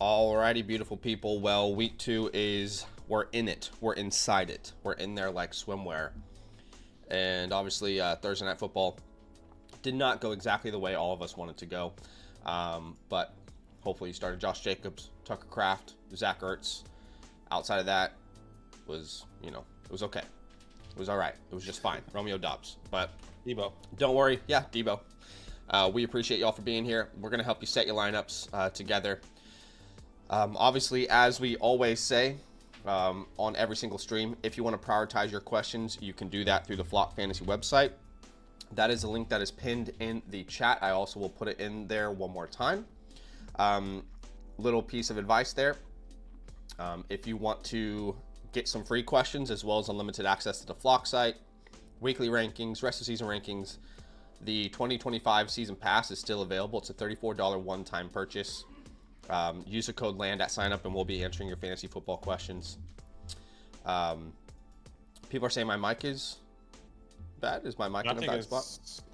Alrighty, beautiful people. Well, week 2 we're in it. We're inside it. We're in there like swimwear. And obviously, Thursday Night Football did not go exactly the way all of us wanted to go. But hopefully you started Josh Jacobs, Tucker Kraft, Zach Ertz. Outside of that, it was okay. It was all right. It was just fine. Romeo Dobbs. But Debo. Don't worry. Yeah, Debo. We appreciate y'all for being here. We're going to help you set your lineups together. Obviously, as we always say on every single stream, if you want to prioritize your questions, you can do that through the Flock Fantasy website. That is a link that is pinned in the chat. I also will put it in there one more time. Little piece of advice there. If you want to get some free questions as well as unlimited access to the Flock site, weekly rankings, rest of season rankings, the 2025 season pass is still available. It's a $34 one-time purchase. Use the code LAND at sign up and we'll be answering your fantasy football questions. People are saying my mic is bad. Is my mic in a bad spot?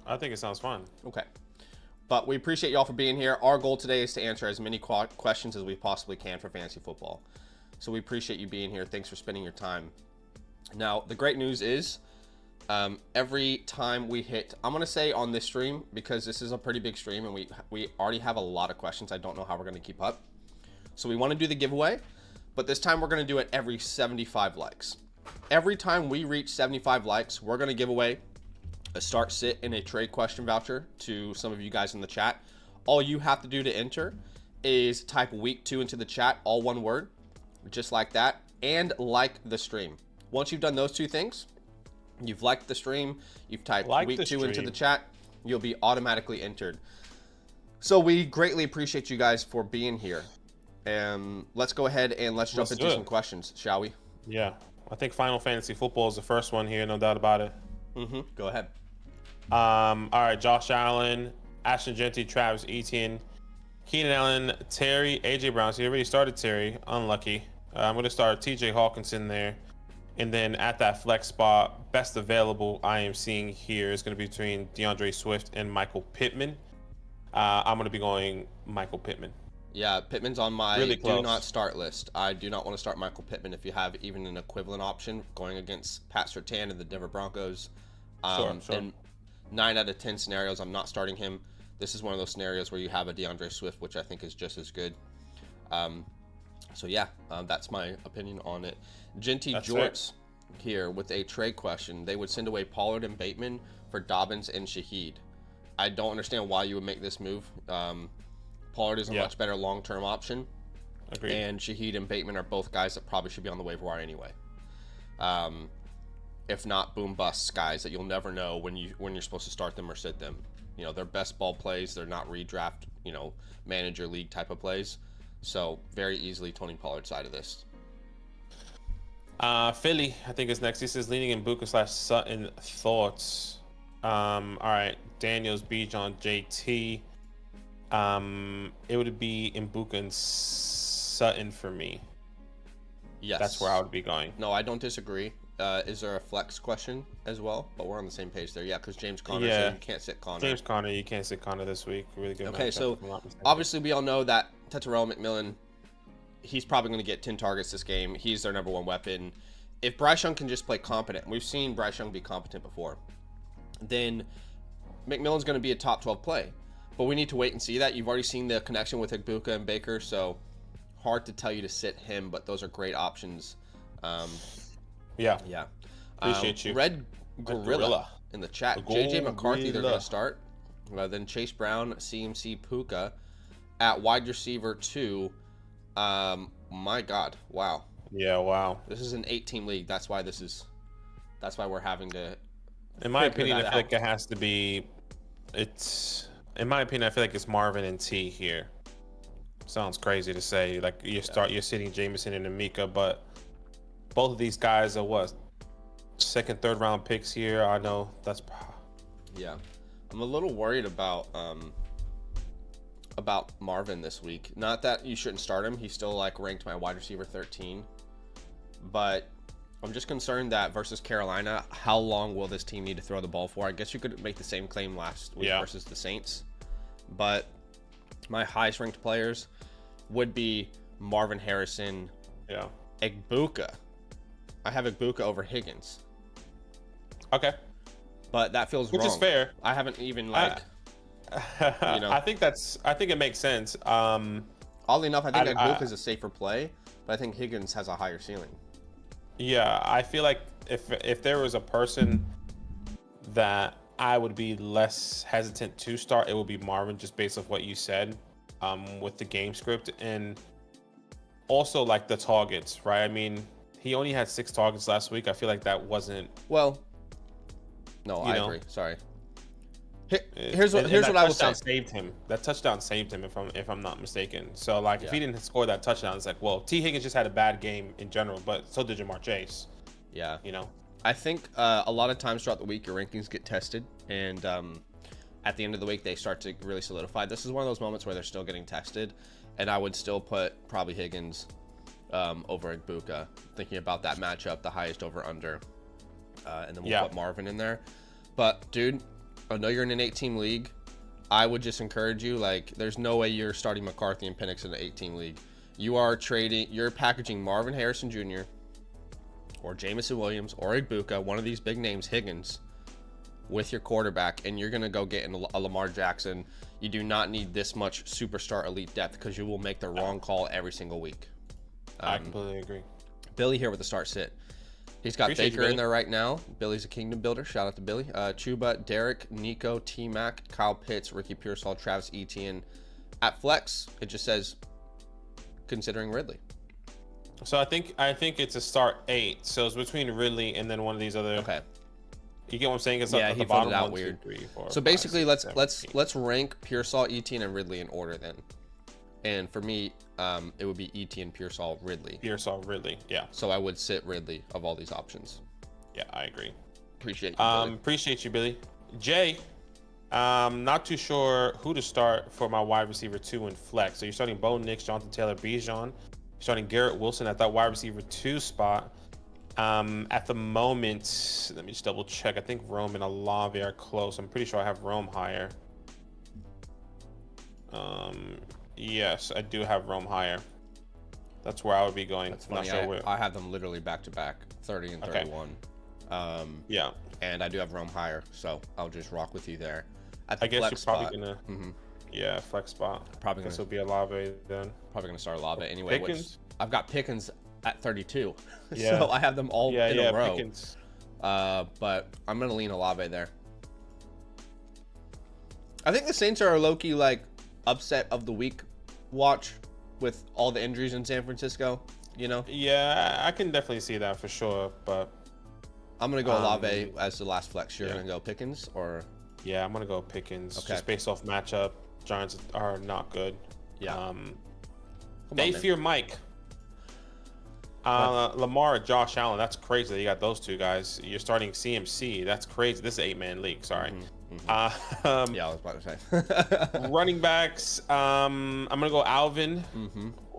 I think it sounds fine. Okay. But we appreciate y'all for being here. Our goal today is to answer as many questions as we possibly can for fantasy football. So we appreciate you being here. Thanks for spending your time. Now, the great news is every time we hit, I'm going to say on this stream, because this is a pretty big stream and we already have a lot of questions. I don't know how we're going to keep up. So we want to do the giveaway, but this time we're going to do it every 75 likes. Every time we reach 75 likes, we're going to give away a start, sit, and a trade question voucher to some of you guys in the chat. All you have to do to enter is type week 2 into the chat, all one word, just like that, and like the stream. Once you've done those two things, you've liked the stream, you've typed week 2 into the chat, you'll be automatically entered. So we greatly appreciate you guys for being here. Let's go ahead and let's jump into some questions, shall we? Yeah. I think Final Fantasy Football is the first one here, no doubt about it. Go ahead. All right, Josh Allen, Ashton Genty, Travis Etienne, Keenan Allen, Terry, AJ Brown. So he already started Terry. Unlucky. I'm going to start TJ Hawkinson there. And then at that flex spot, best available I am seeing here is going to be between DeAndre Swift and Michael Pittman. I'm going to be going Michael Pittman. Yeah, Pittman's on my really do not start list. I do not want to start Michael Pittman if you have even an equivalent option going against Pat Surtain and the Denver Broncos. Sure. In 9 out of 10 scenarios, I'm not starting him. This is one of those scenarios where you have a DeAndre Swift, which I think is just as good. So yeah, that's my opinion on it. Genty Jorts here with a trade question. They would send away Pollard and Bateman for Dobbins and Shaheed. I don't understand why you would make this move. Pollard is a much better long-term option. Agreed. And Shaheed and Bateman are both guys that probably should be on the waiver wire anyway. If not boom busts guys that you'll never know when you're supposed to start them or sit them. You know, they're best ball plays. They're not redraft, manager league type of plays. So very easily Tony Pollard side of this. Philly, I think is next. He says leaning in Buka / Sutton thoughts. All right, Daniels, Bijan, JT. It would be in Buka and Sutton for me. Yes, that's where I would be going. No, I don't disagree. Is there a flex question as well? But we're on the same page there. Yeah, because James Conner said you can't sit Conner. James Conner, you can't sit Conner this week. Really good. Okay, so obviously we all know that Tetairoa McMillan, he's probably going to get 10 targets this game. He's their number one weapon. If Bryce Young can just play competent, we've seen Bryce Young be competent before, then McMillan's going to be a top 12 play. But we need to wait and see that. You've already seen the connection with Igbuka and Baker, so hard to tell you to sit him, but those are great options. Yeah. Appreciate you. Red Gorilla in the chat. JJ McCarthy, they're going to start. Then Chase Brown, CMC Puka at wide receiver 2. My God. Wow. Yeah, wow. This is an 8-team league. That's why we're having to. In my opinion, I feel like it has to be. In my opinion, I feel like it's Marvin and T here. Sounds crazy to say. Like you're sitting Jameson and Amika, but both of these guys are what, second, third round picks here. I know that's. Yeah, I'm a little worried about Marvin this week. Not that you shouldn't start him. He's still like ranked my wide receiver 13, but I'm just concerned that versus Carolina, how long will this team need to throw the ball for? I guess you could make the same claim last week versus the Saints, but my highest ranked players, would be Marvin Harrison, Yeah. Egbuka. I have Egbuka over Higgins, Okay. but that feels wrong. Which is fair. I haven't even I think it makes sense. Oddly enough, I think Egbuka is a safer play, but I think Higgins has a higher ceiling. Yeah, I feel like if there was a person that I would be less hesitant to start, it would be Marvin, just based off what you said, with the game script and also like the targets, right? I mean, he only had 6 targets last week. I feel like that wasn't. Well, no, I agree. Sorry. Here's what I will say. Saved him. That touchdown saved him, if I'm not mistaken. So like, if he didn't score that touchdown, it's like, well, T. Higgins just had a bad game in general, but so did Jamar Chase. Yeah. You know. I think a lot of times throughout the week, your rankings get tested, and at the end of the week, they start to really solidify. This is one of those moments where they're still getting tested, and I would still put probably Higgins over Egbuka, thinking about that matchup, the highest over/under, and then we'll put Marvin in there. But dude, I know you're in an 8-team league. I would just encourage you, like, there's no way you're starting McCarthy and Penix in an 8-team league. You're packaging Marvin Harrison Jr. or Jamison Williams or Egbuka, one of these big names, Higgins, with your quarterback, and you're going to go get a Lamar Jackson. You do not need this much superstar elite depth because you will make the wrong call every single week. I completely agree. Billy here with the start sit. He's got Baker in there right now. Billy's a kingdom builder. Shout out to Billy. Chuba, Derek, Nico, T-Mac, Kyle Pitts, Ricky Pearsall, Travis Etienne. At flex, it just says considering Ridley. So I think it's a start 8. So it's between Ridley and then one of these other. Okay. You get what I'm saying? It's yeah, at he the bottom. voted out 1, weird. 2, 3, 4, so 5, basically, 6, 7, let's rank Pearsall, Etienne, and Ridley in order then. And for me, it would be Etienne, Pearsall, Ridley. Pearsall, Ridley. Yeah. So I would sit Ridley of all these options. Yeah, I agree. Appreciate you, Billy. Appreciate you, Billy. Jay, not too sure who to start for my wide receiver 2 in flex. So you're starting Bo Nix, Jonathan Taylor, Bijan. You're starting Garrett Wilson at that wide receiver 2 spot. At the moment, let me just double check. I think Rome and Olave are close. I'm pretty sure I have Rome higher. Yes, I do have Rome higher. That's where I would be going. That's funny. Not sure where. I have them literally back to back, 30 and 31. Yeah. And I do have Rome higher, so I'll just rock with you there. I guess you're probably gonna. Yeah, flex spot. Probably this will be Olave then. Probably gonna start Olave anyway. Pickens. I've got Pickens at 32, yeah. So I have them all in a row. Pickens. But I'm gonna lean Olave there. I think the Saints are a low-key like upset of the week watch with all the injuries in San Francisco. You know? Yeah, I can definitely see that for sure. But I'm gonna go Olave as the last flex. You're gonna go Pickens or? Yeah, I'm gonna go Pickens. Okay. Just based off matchup, Giants are not good. Yeah. They fear Mike. Lamar, Josh Allen. That's crazy that you got those two guys. You're starting CMC. That's crazy. This is an 8-man league. Sorry. Yeah, I was about to say. Running backs. I'm gonna go Alvin.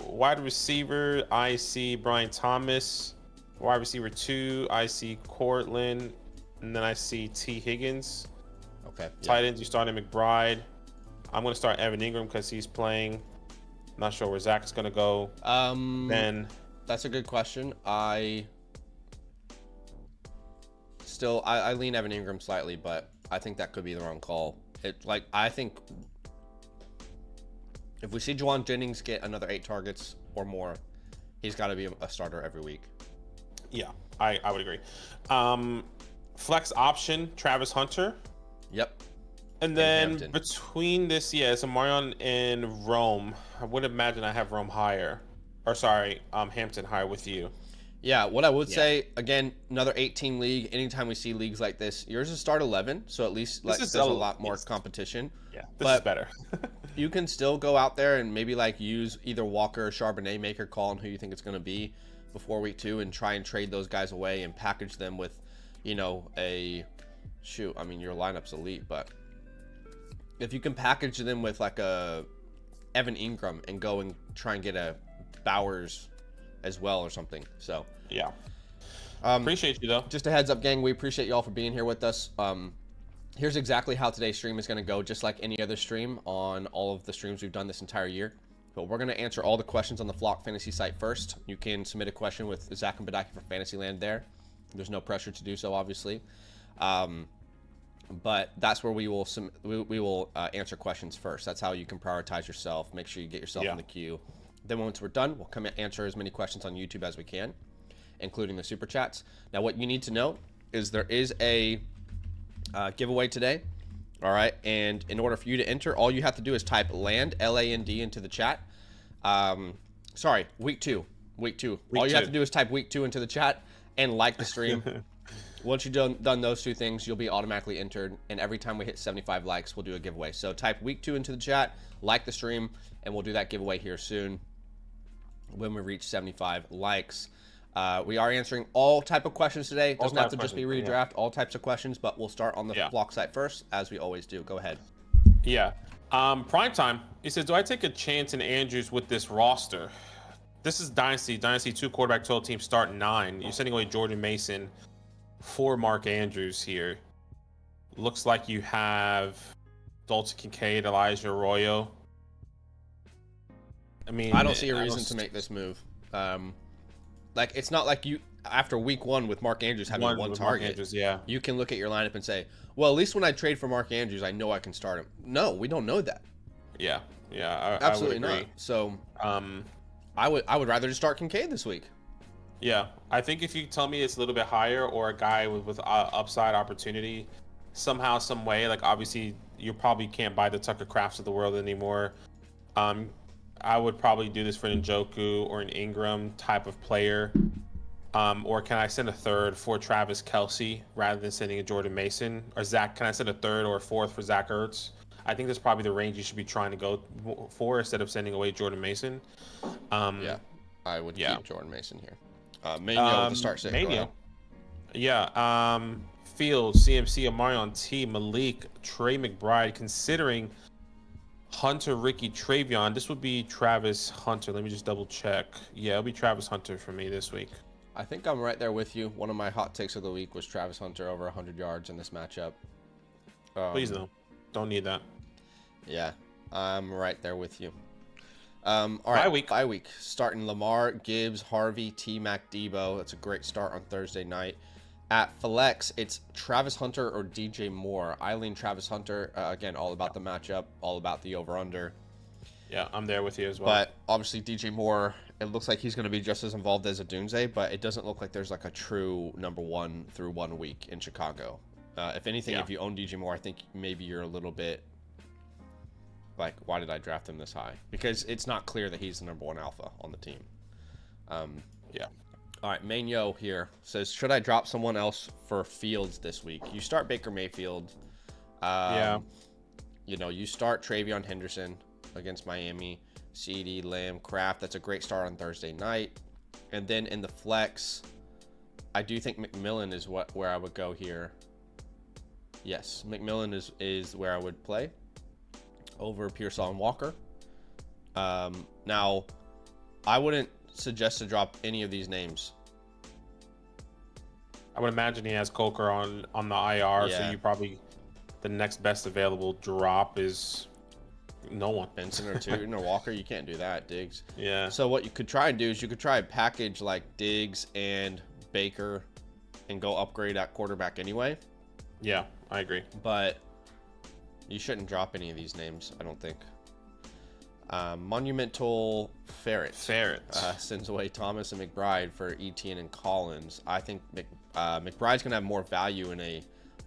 Wide receiver, I see Brian Thomas. Wide receiver 2, I see Cortland, and then I see T. Higgins. Okay. Tight ends, you starting McBride. I'm gonna start Evan Ingram because he's playing. Not sure where Zach's gonna go. Then that's a good question. I lean Evan Ingram slightly, but I think that could be the wrong call. I think if we see Juwan Jennings get another 8 targets or more, he's got to be a starter every week. Yeah, I would agree. Flex option, Travis Hunter. Yep. And then between this, so Marion and Rome, I would imagine I have Rome higher. Or sorry, Hampton higher with you. Yeah, what I would say, again, another 8-team league. Anytime we see leagues like this, yours is start 11, so at least there's a lot more competition. Yeah, this is better. You can still go out there and maybe use either Walker or Charbonnet, make your call on who you think it's going to be before week 2 and try and trade those guys away and package them with, your lineup's elite, but if you can package them with like a Evan Ingram and go and try and get a Bowers as well or something. So yeah, appreciate you though. Just a heads up, gang, we appreciate y'all for being here with us. Here's exactly how today's stream is going to go, just like any other stream on all of the streams we've done this entire year. But we're going to answer all the questions on the Flock Fantasy site first. You can submit a question with Zach and Badaki for Fantasyland there. There's no pressure to do so, obviously. But that's where we will answer questions first. That's how you can prioritize yourself. Make sure you get yourself in the queue. Then once we're done, we'll come and answer as many questions on YouTube as we can, including the super chats. Now, what you need to know is there is a giveaway today. All right, and in order for you to enter, all you have to do is type LAND, L-A-N-D, into the chat. Sorry, week two. All you have to do is type week 2 into the chat and like the stream. Once you've done those two things, you'll be automatically entered. And every time we hit 75 likes, we'll do a giveaway. So type week 2 into the chat, like the stream, and we'll do that giveaway here soon when we reach 75 likes. We are answering all type of questions today. It doesn't have to just be redraft, all types of questions, but we'll start on the Flock site first, as we always do. Go ahead. Yeah. Prime time. He says, do I take a chance in Andrews with this roster? This is Dynasty 2 quarterback 12 team start 9. You're sending away Jordan Mason for Mark Andrews here. Looks like you have Dalton Kincaid, Elijah Arroyo. I mean, I don't see a reason to make this move. Like, it's not like you, after week 1 with Mark Andrews having one target, Andrews, you can look at your lineup and say, well, at least when I trade for Mark Andrews, I know I can start him. No, we don't know that. Yeah, absolutely I would agree. not. So, I would rather just start Kincaid this week. Yeah, I think if you tell me it's a little bit higher or a guy with upside opportunity, somehow, some way, like obviously you probably can't buy the Tucker Crafts of the world anymore. I would probably do this for an Njoku or an Ingram type of player. Or can I send a third for Travis Kelce rather than sending a Jordan Mason? Or Zach, can I send a third or a fourth for Zach Ertz? I think that's probably the range you should be trying to go for instead of sending away Jordan Mason. Yeah, I would keep Jordan Mason here. Mania with the start six. Yeah. Fields, CMC, Amarion T, Malik, Trey McBride, considering Hunter, Ricky, Travion. This would be Travis Hunter. Let me just double check. Yeah, it'll be Travis Hunter for me this week. I think I'm right there with you. One of my hot takes of the week was Travis Hunter over 100 yards in this matchup. Please no. Don't need that. Yeah, I'm right there with you. All right, bye week. Starting Lamar, Gibbs, Harvey, T-Mac, Debo. That's a great start on Thursday night. At Flex, it's Travis Hunter or DJ Moore. I lean Travis Hunter. Again, all about the matchup, all about the over-under. Yeah, I'm there with you as well. But obviously, DJ Moore, it looks like he's going to be just as involved as Adunze, but it doesn't look like there's like a true number 1 through 1 week in Chicago. If anything, if you own DJ Moore, I think maybe you're a little bit like, why did I draft him this high? Because it's not clear that he's the number 1 alpha on the team. Yeah. All right, Main here says, should I drop someone else for Fields this week? You start Baker Mayfield. You know, you start Travion Henderson against Miami. CD, Lamb, Kraft. That's a great start on Thursday night. And then in the flex, I do think McMillan is where I would go here. Yes, McMillan is where I would play over Pearsall and Walker. Now, I wouldn't suggest to drop any of these names. I would imagine he has Coker on the IR, so you probably, the next best available drop is no one. Benson or Tootin or Walker, you can't do that. Diggs. Yeah. So what you could try and do is you could try a package like Diggs and Baker and go upgrade at quarterback anyway. Yeah, I agree. But you shouldn't drop any of these names, I don't think. Monumental Ferret sends away Thomas and McBride for Etienne and Collins. I think McBride's going to have more value in a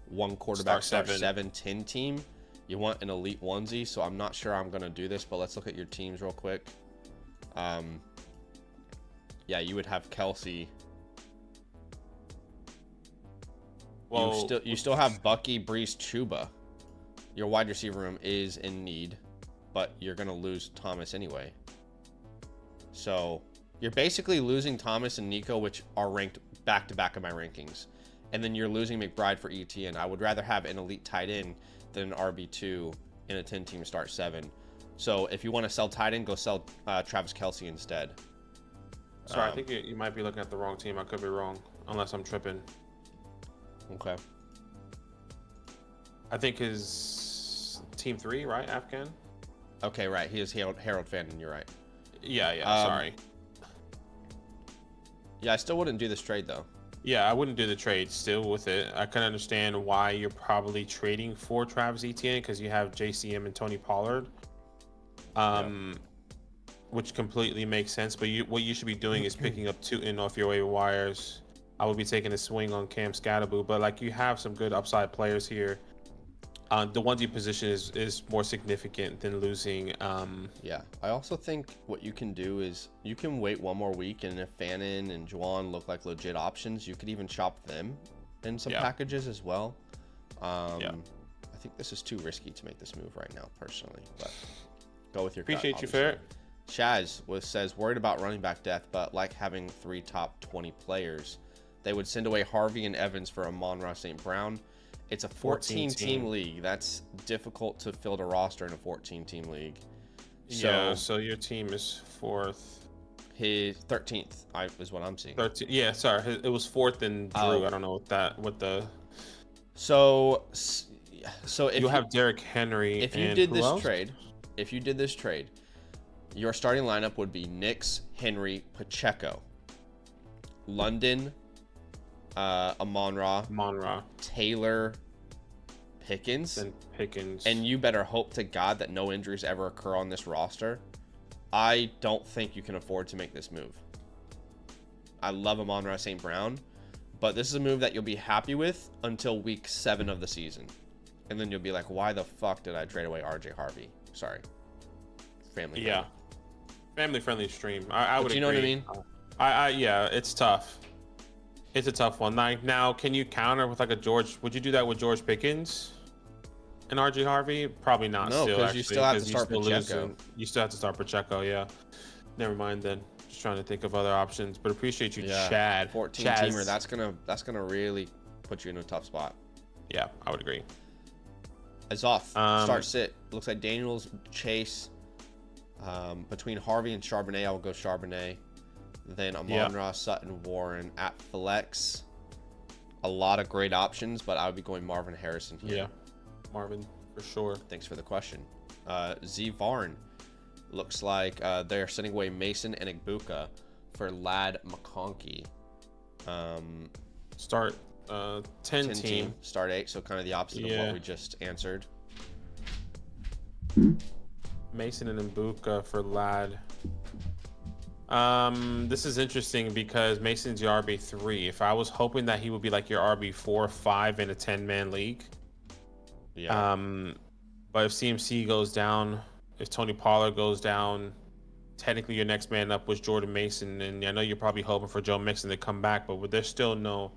1 quarterback start 7-10 team. You want an elite onesie, so I'm not sure I'm going to do this, but let's look at your teams real quick. Yeah, you would have Kelsey. Well, you still have Bucky, Brees, Chuba. Your wide receiver room is in need, but you're going to lose Thomas anyway. So you're basically losing Thomas and Nico, which are ranked back-to-back in my rankings. And then you're losing McBride for ETN. I would rather have an elite tight end than an RB2 in a 10-team start 7. So if you want to sell tight end, go sell Travis Kelce instead. Sorry, I think you might be looking at the wrong team. I could be wrong, unless I'm tripping. Okay. I think his team 3, right? Afghan? Okay, right. He is Harold Fandon. You're right. Yeah, sorry. Yeah, I still wouldn't do this trade though. Yeah, I wouldn't do the trade still with it. I can understand why you're probably trading for Travis Etienne because you have JCM and Tony Pollard. Which completely makes sense. But what you should be doing is picking up Tootin off your waiver wires. I would be taking a swing on Cam Scatterboo, but like you have some good upside players here. The 1D position is more significant than losing. Yeah, I also think what you can do is you can wait one more week, and if Fannin and Juwan look like legit options, you could even chop them in some packages as well. I think this is too risky to make this move right now, personally. But go with your gut, Appreciate you, obviously. Fair. Chaz says worried about running back depth, but like having 3 top 20 players. They would send away Harvey and Evans for Amon-Ra St. Brown. It's a 14-team league. That's difficult to fill the roster in a 14-team league. So your team is 4th. His 13th is what I'm seeing. 13th. Yeah, sorry. It was 4th in Drew. I don't know what the. So if you have Derrick Henry. If you did this trade, your starting lineup would be Nix, Henry, Pacheco, London, Amon-Ra, Taylor, Pickens, and you better hope to God that no injuries ever occur on this roster. I don't think you can afford to make this move. I love Amon-Ra St. Brown, but this is a move that you'll be happy with until week 7 of the season, and then you'll be like, why the fuck did I trade away RJ Harvey? Sorry, family friendly stream. I would. You know what I mean? Yeah, it's tough. It's a tough one. Like now, can you counter with like a George? Would you do that with George Pickens and RJ Harvey? Probably not. No, because you still have to start Pacheco. You still have to start Pacheco. Yeah. Never mind then. Just trying to think of other options. But appreciate you, Chad. 14-teamer. That's gonna really put you in a tough spot. Yeah, I would agree. Azoth, start sit. Looks like Daniels, Chase. Between Harvey and Charbonnet, I will go Charbonnet. Then Amon-Ra, Sutton, Warren at flex. A lot of great options, but I would be going Marvin Harrison here. Yeah, Marvin for sure. Thanks for the question. Z Varn. Looks like they're sending away Mason and Igbuka for Lad McConkey. Start 10 team. Start 8, so kind of the opposite of what we just answered. Mason and Igbuka for Lad. This is interesting because Mason's your RB3. If I was hoping that he would be like your RB4 or 5 in a 10-man league. Yeah. But if CMC goes down, if Tony Pollard goes down, technically your next man up was Jordan Mason, and I know you're probably hoping for Joe Mixon to come back, but there's still no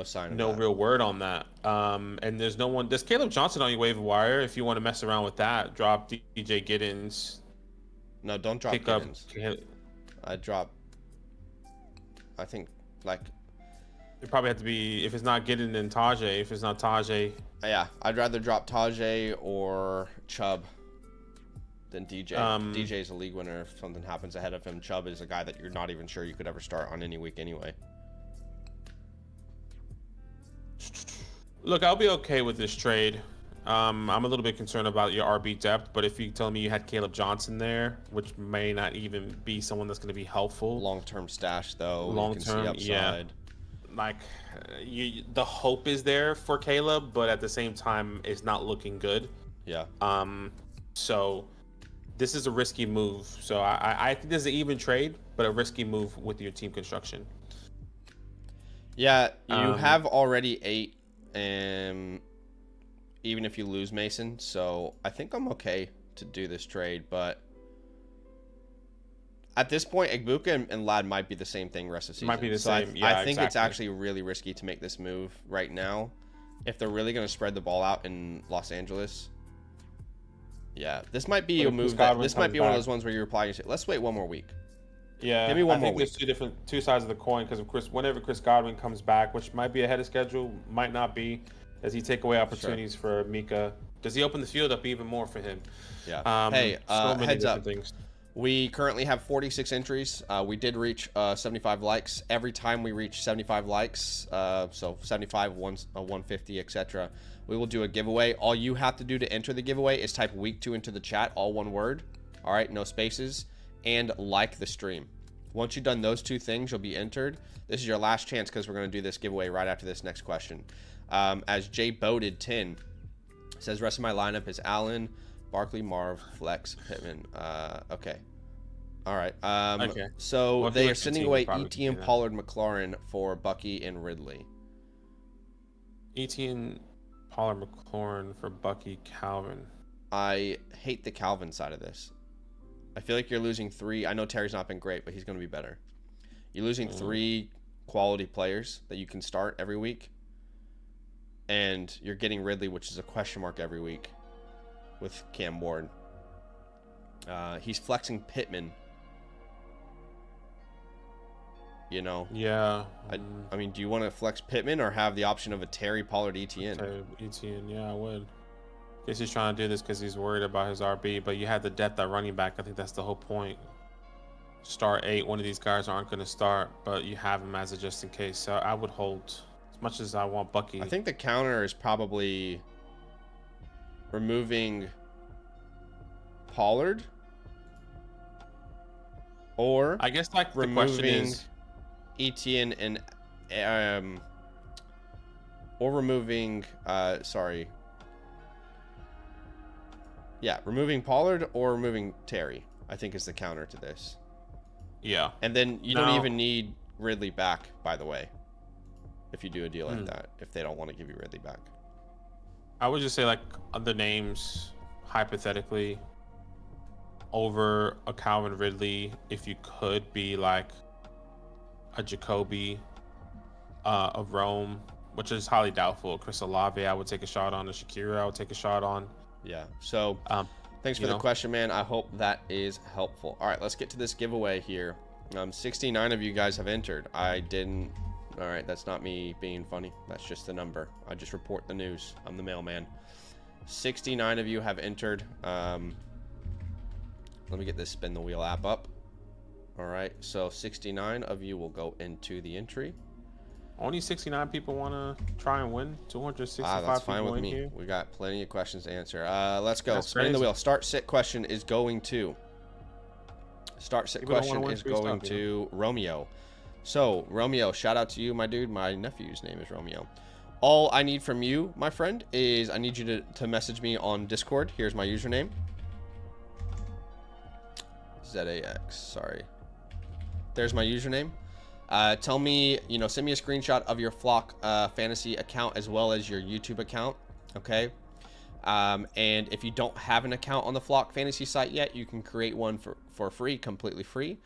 sign of that. Real word on that. And there's no one. There's Caleb Johnson on your waiver wire. If you want to mess around with that, drop DJ Giddens. No, don't drop Giddens. I think like it probably have to be, if it's not Giddens, then Tajay. If it's not Tajay, yeah, I'd rather drop Tajay or Chubb than DJ. DJ is a league winner if something happens ahead of him. Chubb is a guy that you're not even sure you could ever start on any week anyway. Look, I'll be okay with this trade. I'm a little bit concerned about your RB depth, but if you tell me you had Caleb Johnson there, which may not even be someone that's going to be helpful. Long-term stash, though. Long-term, yeah. Like, the hope is there for Caleb, but at the same time, it's not looking good. Yeah. So this is a risky move. So I think this is an even trade, but a risky move with your team construction. Yeah, you have already 8, even if you lose Mason. So I think I'm okay to do this trade, but at this point, Igbuka and Lad might be the same thing rest of the season. Might be the same. I think it's actually really risky to make this move right now. If they're really going to spread the ball out in Los Angeles. Yeah, this might be a move. This might be one of those ones where you're replying to, let's wait one more week. Yeah, give me one more week. There's two sides of the coin because whenever Chris Godwin comes back, which might be ahead of schedule, might not be. Does he take away opportunities for Mika? Does he open the field up even more for him? Yeah. Hey, heads up. We currently have 46 entries. We did reach 75 likes. Every time we reach 75 likes, so 75, 150, etc., we will do a giveaway. All you have to do to enter the giveaway is type week 2 into the chat, all one word. All right, no spaces, and like the stream. Once you've done those 2 things, you'll be entered. This is your last chance because we're going to do this giveaway right after this next question. As Jay Boated 10 says, rest of my lineup is Allen, Barkley, Marv, Flex, Pittman. Okay. All right. Okay. So Well, they are sending away probably Etienne, Pollard, McLaurin for Bucky and Ridley. Etienne, Pollard, McLaurin for Bucky, Calvin. I hate the Calvin side of this. I feel like you're losing 3. I know Terry's not been great, but he's going to be better. You're losing 3 quality players that you can start every week. And you're getting Ridley, which is a question mark every week with Cam Ward. He's flexing Pittman. You know? Yeah. I mean, do you want to flex Pittman or have the option of a Terry, Pollard, Etienne? Etienne, yeah, I would. Guess he's trying to do this because he's worried about his RB, but you have the depth at running back. I think that's the whole point. Start 8. One of these guys aren't going to start, but you have him as a just in case. So I would hold as much as I want Bucky. I think the counter is probably removing Pollard, or I guess like the question is Etienne and or removing removing Pollard or removing Terry, I think is the counter to this. Yeah. And then you don't even need Ridley back, by the way, if you do a deal like that, if they don't want to give you Ridley back. I would just say like other names, hypothetically, over a Calvin Ridley, if you could be like a Jacoby of Rome, which is highly doubtful. Chris Olave, I would take a shot on. A Shakira, I would take a shot on. Yeah. So thanks for the question, man. I hope that is helpful. All right, let's get to this giveaway here. 69 of you guys have entered. I didn't. All right, that's not me being funny. That's just the number. I just report the news. I'm the mailman. 69 of you have entered. Let me get this spin the wheel app up. All right, so 69 of you will go into the entry. Only 69 people want to try and win. 265 that's fine people with in me. here. We got plenty of questions to answer. Let's go. That's Spinning the crazy. wheel. Start sit question is going to. Start sit People don't question wanna win is free going stuff, to Romeo. So Romeo, shout out to you, my dude. My nephew's name is Romeo. All I need from you, my friend, is I need you to message me on Discord. Here's my username. ZAX. Sorry. There's my username. Tell me, send me a screenshot of your Flock Fantasy account as well as your YouTube account. Okay. And if you don't have an account on the Flock Fantasy site yet, you can create one for free, completely free.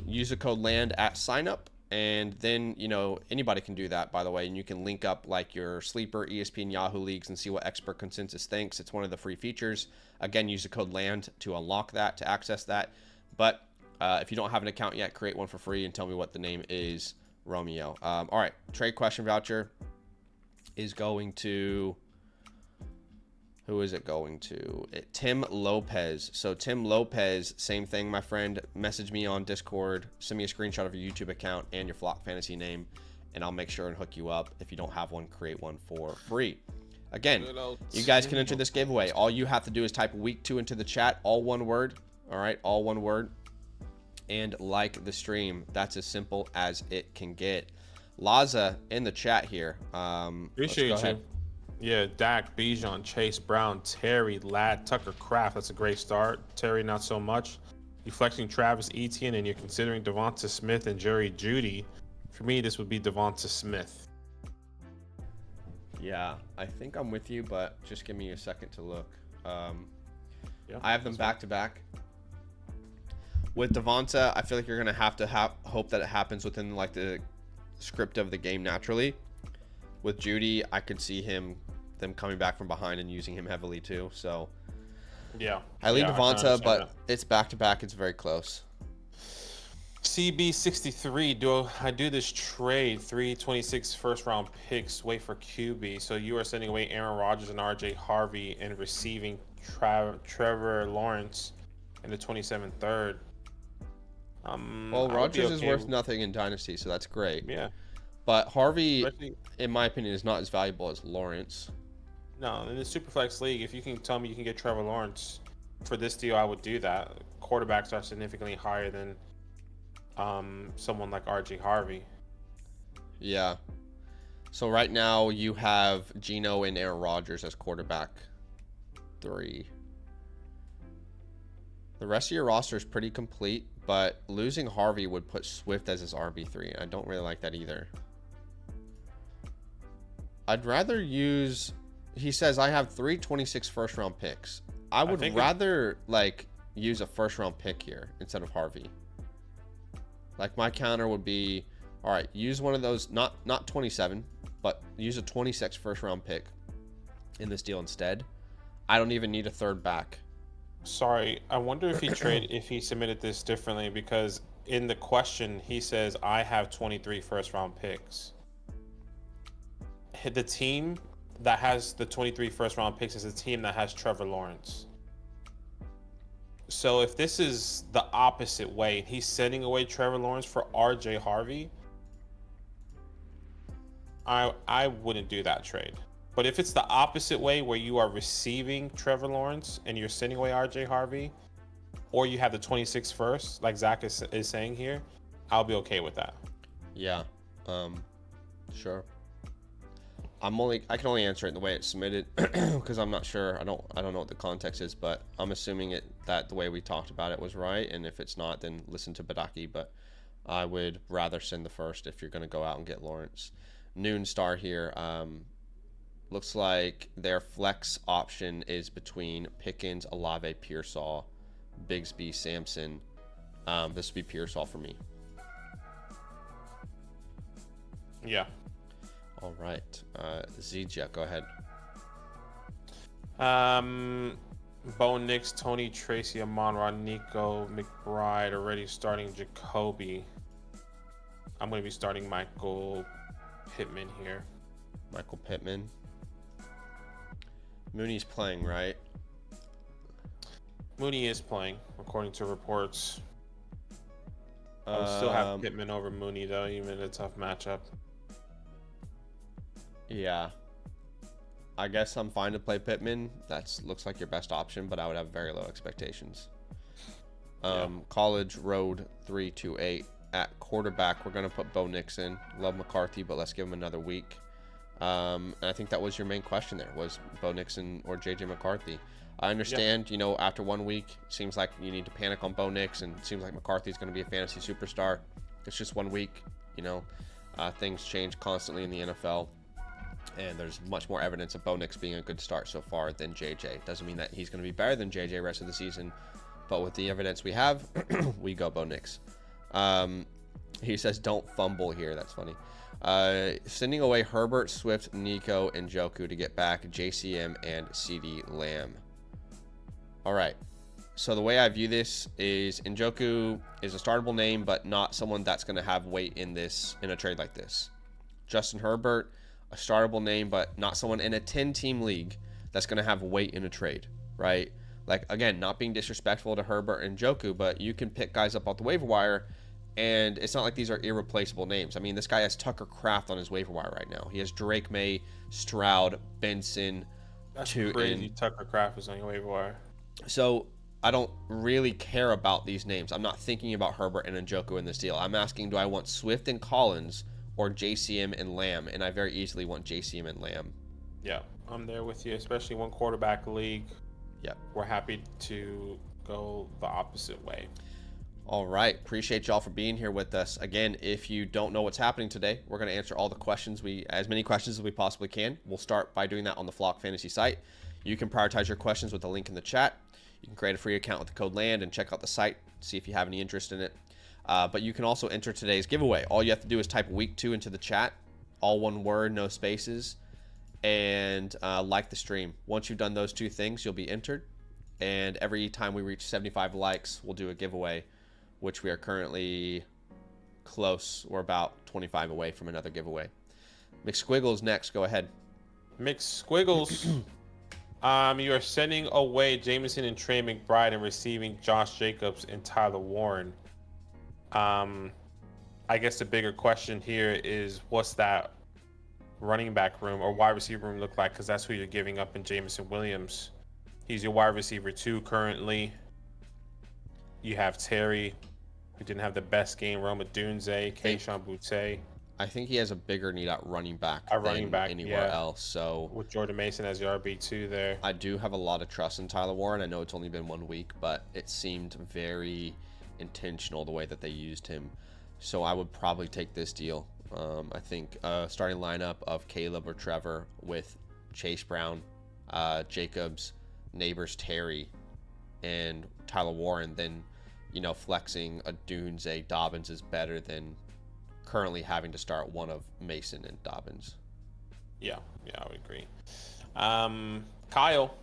Use the code LAND at sign up. And then, anybody can do that, by the way. And you can link up like your Sleeper, ESPN, Yahoo leagues and see what expert consensus thinks. It's one of the free features. Again, use the code LAND to unlock that, to access that. But if you don't have an account yet, create one for free and tell me what the name is, Romeo. All right, trade question voucher is going to... Who is it going to? Tim Lopez. So Tim Lopez, same thing, my friend. Message me on Discord. Send me a screenshot of your YouTube account and your Flock Fantasy name, and I'll make sure and hook you up. If you don't have one, create one for free. Again, you guys can enter this giveaway. All you have to do is type week 2 into the chat, all one word. All right, all one word. And like the stream. That's as simple as it can get. Laza in the chat here. Appreciate you. Yeah, Dak, Bijan, Chase Brown, Terry, Ladd, Tucker Kraft. That's a great start. Terry, not so much. You're flexing Travis Etienne, and you're considering Devonta Smith and Jerry Jeudy. For me, this would be Devonta Smith. Yeah, I think I'm with you, but just give me a second to look. Yeah, I have them back to back. With Devonta, I feel like you're gonna have to hope that it happens within like the script of the game naturally. With Jeudy, I could see them coming back from behind and using him heavily too. So yeah, I lean Devonta, but it's back to back. It's very close. CB63, do I do this trade? 326 first round picks, wait for QB. So you are sending away Aaron Rodgers and RJ Harvey and receiving Trevor Lawrence and the 27 third. Well, I would be Rogers is okay worth with- nothing in Dynasty, so that's great. Yeah, But Harvey, especially in my opinion, is not as valuable as Lawrence. no in the Superflex league. If you can tell me you can get Trevor Lawrence for this deal, I would do that. Quarterbacks are significantly higher than someone like RJ Harvey. Yeah. So right now you have Geno and Aaron Rodgers as quarterback 3. The rest of your roster is pretty complete, but losing Harvey would put Swift as his RB3. I don't really like that either. I'd rather use... He says, I have 3 26 first-round picks. I would rather, like, use a first-round pick here instead of Harvey. Like, my counter would be, all right, use one of those, not 27, but use a 26 first-round pick in this deal instead. I don't even need a third back. Sorry, I wonder if if he submitted this differently, because in the question he says I have 23 first round picks. The team that has the 23 first round picks is a team that has Trevor Lawrence. So if this is the opposite way, he's sending away Trevor Lawrence for RJ Harvey, I wouldn't do that trade. But if it's the opposite way, where you are receiving Trevor Lawrence and you're sending away RJ Harvey, or you have the 26 first, like Zach is saying here, I'll be okay with that. Yeah. Sure. I can only answer it in the way it's submitted because I'm not sure. I don't know what the context is, but I'm assuming that the way we talked about it was right. And if it's not, then listen to Badaki. But I would rather send the first if you're going to go out and get Lawrence. Noon Star here. Looks like their flex option is between Pickens, Olave, Pearsall, Bigsby, Sampson. This would be Pearsall for me. Yeah. All right. Zja, go ahead. Bo Nix, Tony, Tracy, Amon-Ra, Nico, McBride, already starting Jacoby. I'm going to be starting Michael Pittman here. Michael Pittman. Mooney's playing, right? Mooney is playing, according to reports. I would still have Pittman over Mooney, though, even in a tough matchup. Yeah. I guess I'm fine to play Pittman. That looks like your best option, but I would have very low expectations. College Road 328 at quarterback. We're going to put Bo Nix in. Love McCarthy, but let's give him another week. And I think that was your main question there, was Bo Nixon or JJ McCarthy. I understand, after 1 week, seems like you need to panic on Bo Nix, and it seems like McCarthy's going to be a fantasy superstar. It's just 1 week, things change constantly in the NFL, and there's much more evidence of Bo Nix being a good start so far than JJ. Doesn't mean that he's going to be better than JJ rest of the season, but with the evidence we have, we go Bo Nix. He says don't fumble here. That's funny. Sending away Herbert, Swift, Nico, and Njoku to get back JCM and CeeDee Lamb. All right. So the way I view this is Njoku is a startable name, but not someone that's going to have weight in a trade like this. Justin Herbert, a startable name, but not someone in a 10-team league that's going to have weight in a trade, right? Like, again, not being disrespectful to Herbert and Njoku, but you can pick guys up off the waiver wire, and it's not like these are irreplaceable names. I mean, this guy has Tucker Kraft on his waiver wire right now. He has Drake May, Stroud, Benson. That's crazy. Tucker Kraft is on your waiver wire. So I don't really care about these names. I'm not thinking about Herbert and Njoku in this deal. I'm asking, do I want Swift and Collins or JCM and Lamb? And I very easily want JCM and Lamb. Yeah, I'm there with you, especially one quarterback league. Yeah, we're happy to go the opposite way. All right. Appreciate y'all for being here with us. Again, if you don't know what's happening today, we're going to answer all the questions, as many questions as we possibly can. We'll start by doing that on the Flock Fantasy site. You can prioritize your questions with the link in the chat. You can create a free account with the code LAND and check out the site, see if you have any interest in it. But you can also enter today's giveaway. All you have to do is type week 2 into the chat, all one word, no spaces, and like the stream. Once you've done those 2 things, you'll be entered. And every time we reach 75 likes, we'll do a giveaway, which we are currently close. We're about 25 away from another giveaway. McSquiggles next. Go ahead. McSquiggles You are sending away Jameson and Trey McBride and receiving Josh Jacobs and Tyler Warren. I guess the bigger question here is, what's that running back room or wide receiver room look like? Because that's who you're giving up in Jameson Williams. He's your wide receiver 2 currently. You have Terry, who didn't have the best game. Roma Dunze, Keyshawn Boutte. I think he has a bigger need at running back anywhere yeah. else. So With Jordan Mason as your RB2 there. I do have a lot of trust in Tyler Warren. I know it's only been 1 week, but it seemed very intentional the way that they used him. So I would probably take this deal. I think starting lineup of Caleb or Trevor with Chase Brown, Jacobs, Neighbors, Terry, and Tyler Warren, then, flexing a Dunze, Dobbins is better than currently having to start one of Mason and Dobbins. Yeah, I would agree. Kyle,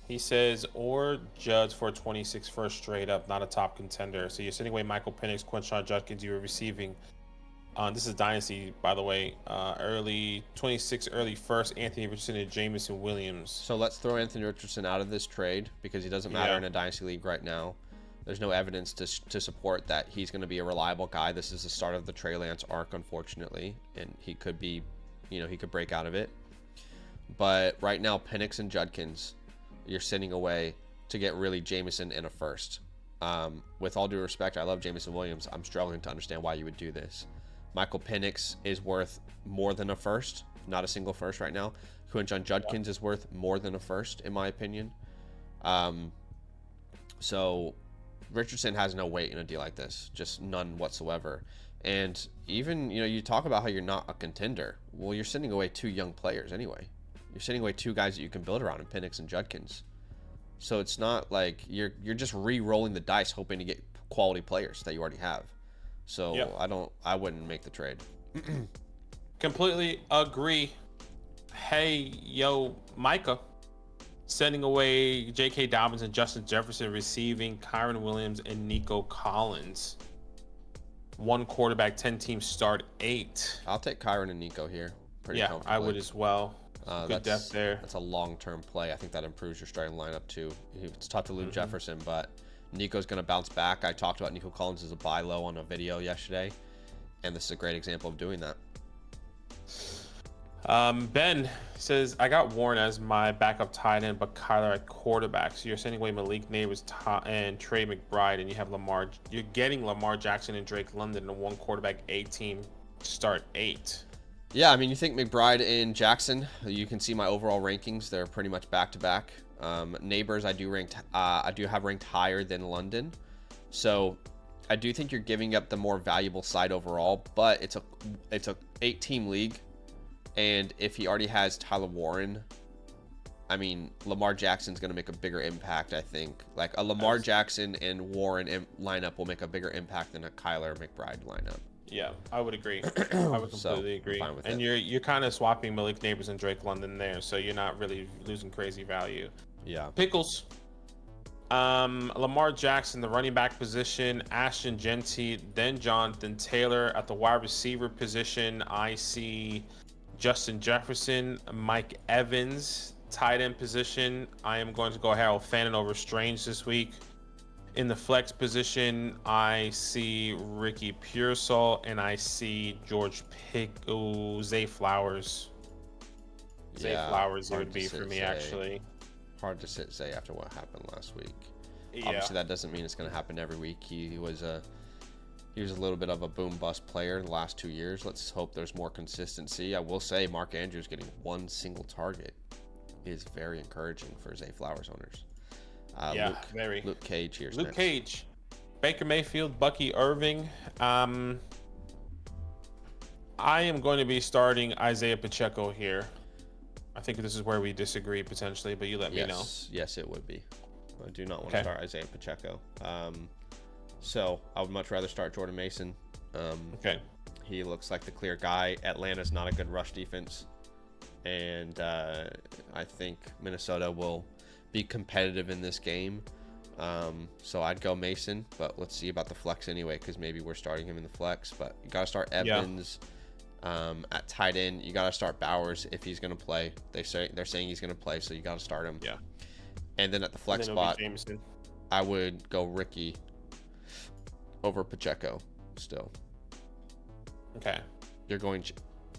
he says, or Judge for 26 first straight up, not a top contender. So you're sending away Michael Penix, Quinshon Judkins. You were receiving, this is Dynasty, by the way, early 26, early first, Anthony Richardson and Jameson Williams. So let's throw Anthony Richardson out of this trade because he doesn't matter in a Dynasty League right now. There's no evidence to support that he's going to be a reliable guy. This is the start of the Trey Lance arc, unfortunately, and he could be, he could break out of it. But right now, Penix and Judkins, you're sending away to get really Jameson in a first. With all due respect, I love Jameson Williams. I'm struggling to understand why you would do this. Michael Penix is worth more than a first, not a single first right now. Quinshon Judkins is worth more than a first, in my opinion. So Richardson has no weight in a deal like this, just none whatsoever. And even, you talk about how you're not a contender. Well, you're sending away 2 young players anyway. You're sending away 2 guys that you can build around in Penix and Judkins. So it's not like you're just re-rolling the dice hoping to get quality players that you already have. So I wouldn't make the trade. Completely agree. Hey, Micah, sending away J.K. Dobbins and Justin Jefferson, receiving Kyron Williams and Nico Collins. 1 quarterback, 10 teams start 8. I'll take Kyron and Nico here. Pretty comfortably. I would as well. Good depth there. That's a long-term play. I think that improves your starting lineup too. It's tough to lose Jefferson, but Nico's going to bounce back. I talked about Nico Collins as a buy low on a video yesterday, and this is a great example of doing that. Ben says, I got Warren as my backup tight end, but Kyler at quarterback. So you're sending away Malik Neighbors and Trey McBride, and you have Lamar. You're getting Lamar Jackson and Drake London in a 1 quarterback 8-team start 8. Yeah, I mean, you think McBride and Jackson, you can see my overall rankings. They're pretty much back-to-back. Neighbors, I do have ranked higher than London. So I do think you're giving up the more valuable side overall, but it's a 8-team league. And if he already has Tyler Warren, I mean, Lamar Jackson's going to make a bigger impact, I think. Like a Lamar Jackson and Warren lineup will make a bigger impact than a Kyler McBride lineup. Yeah, I would agree. I would completely agree. And you're kind of swapping Malik Neighbors and Drake London there, so you're not really losing crazy value. Yeah. Pickles. Lamar Jackson, the running back position, Ashton Genty, then Jonathan Taylor. At the wide receiver position, I see Justin Jefferson, Mike Evans. Tight end position, I am going to go Harold Fannin over Strange this week. In the flex position, I see Ricky Pearsall, and I see Zay Flowers. Zay Flowers, it would be for me, actually. Hard to sit Zay after what happened last week. Yeah. Obviously, that doesn't mean it's going to happen every week. He was a little bit of a boom-bust player the last 2 years. Let's hope there's more consistency. I will say Mark Andrews getting 1 single target is very encouraging for Zay Flowers owners. Very. Luke Cage here. Luke Cage, Baker Mayfield, Bucky Irving. I am going to be starting Isaiah Pacheco here. I think this is where we disagree potentially, but you let me know. Yes, it would be. I do not want to start Isaiah Pacheco. So I would much rather start Jordan Mason. He looks like the clear guy. Atlanta's not a good rush defense, and I think Minnesota will be competitive in this game. So I'd go Mason, but let's see about the flex anyway, because maybe we're starting him in the flex. But you got to start Evans, At tight end, you got to start Bowers if he's going to play. They're saying he's going to play, so you got to start him. Yeah. And then at the flex spot, I would go Ricky over Pacheco still. Okay. You're going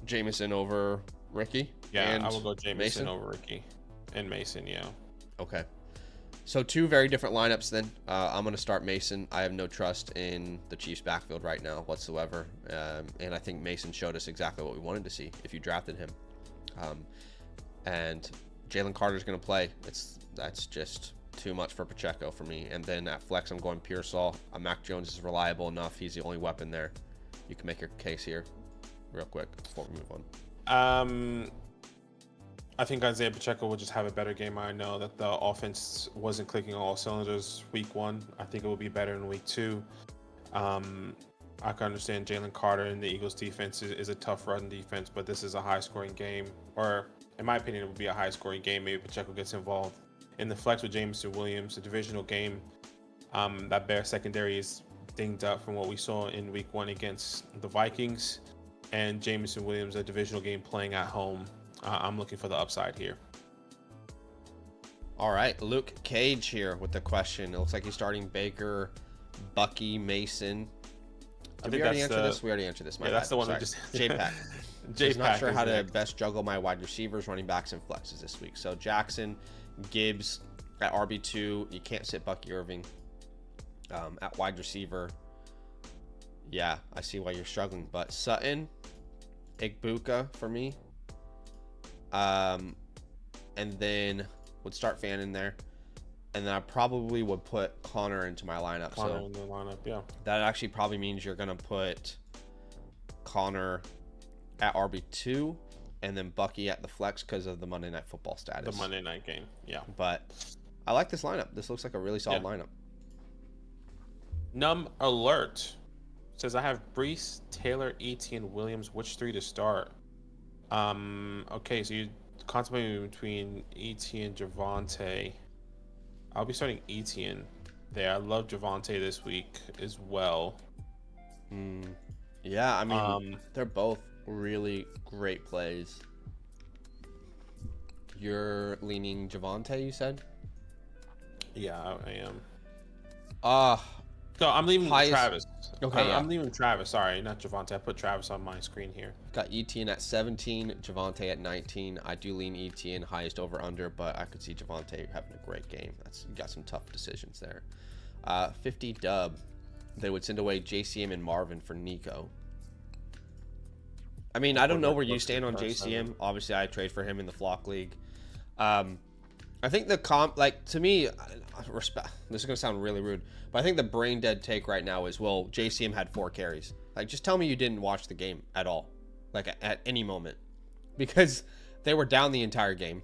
Jameson over Ricky? Yeah, I will go Jameson over Ricky and Mason, yeah. Okay. So 2 very different lineups then. I'm going to start Mason. I have no trust in the Chiefs backfield right now whatsoever. And I think Mason showed us exactly what we wanted to see if you drafted him. And Jalen Carter's going to play. That's just too much for Pacheco for me. And then at flex, I'm going Pearsall. Mac Jones is reliable enough. He's the only weapon there. You can make your case here real quick before we move on. I think Isaiah Pacheco will just have a better game. I know that the offense wasn't clicking on all cylinders week 1. I think it will be better in week 2. I can understand Jalen Carter and the Eagles defense is a tough run defense, but this is a high scoring game, or in my opinion, it would be a high scoring game. Maybe Pacheco gets involved in the flex with Jameson Williams, a divisional game. That Bears secondary is dinged up from what we saw in week 1 against the Vikings, and Jameson Williams, a divisional game playing at home. I'm looking for the upside here. All right, Luke Cage here with the question. It looks like he's starting Baker, Bucky, Mason. Did we already answer this? We already answered this. Yeah, that's the one we just... J-Pack. Just not sure how to best juggle my wide receivers, running backs, and flexes this week. So Jackson, Gibbs at RB2. You can't sit Bucky Irving. At wide receiver, yeah, I see why you're struggling. But Sutton, Igbuka for me. And then would start Fan in there. And then I probably would put Connor into my lineup. Connor in the lineup, yeah. That actually probably means you're going to put Connor at RB2 and then Bucky at the flex because of the Monday Night Football status. The Monday night game, yeah. But I like this lineup. This looks like a really solid lineup. Num Alert says, I have Brees, Taylor, Etienne, Williams. Which 3 to start? Okay, so you're contemplating between Etienne, Javonte. I'll be starting Etienne there. I love Javonte this week as well. Yeah, I mean, they're both really great plays. You're leaning Javonte, you said? Yeah, I am. So I'm leaving Travis. Okay, I'm leaving Travis. Sorry, not Javonte. I put Travis on my screen here. Got Etienne at 17, Javonte at 19. I do lean Etienne highest over under, but I could see Javonte having a great game. You got some tough decisions there. 50 dub. They would send away JCM and Marvin for Nico. I mean, I don't know where you stand on JCM. Obviously, I trade for him in the Flock League. I think the to me, respect. This is gonna sound really rude, but I think the brain dead take right now is, well, JCM had 4 carries. Like, just tell me you didn't watch the game at all, like at any moment, because they were down the entire game.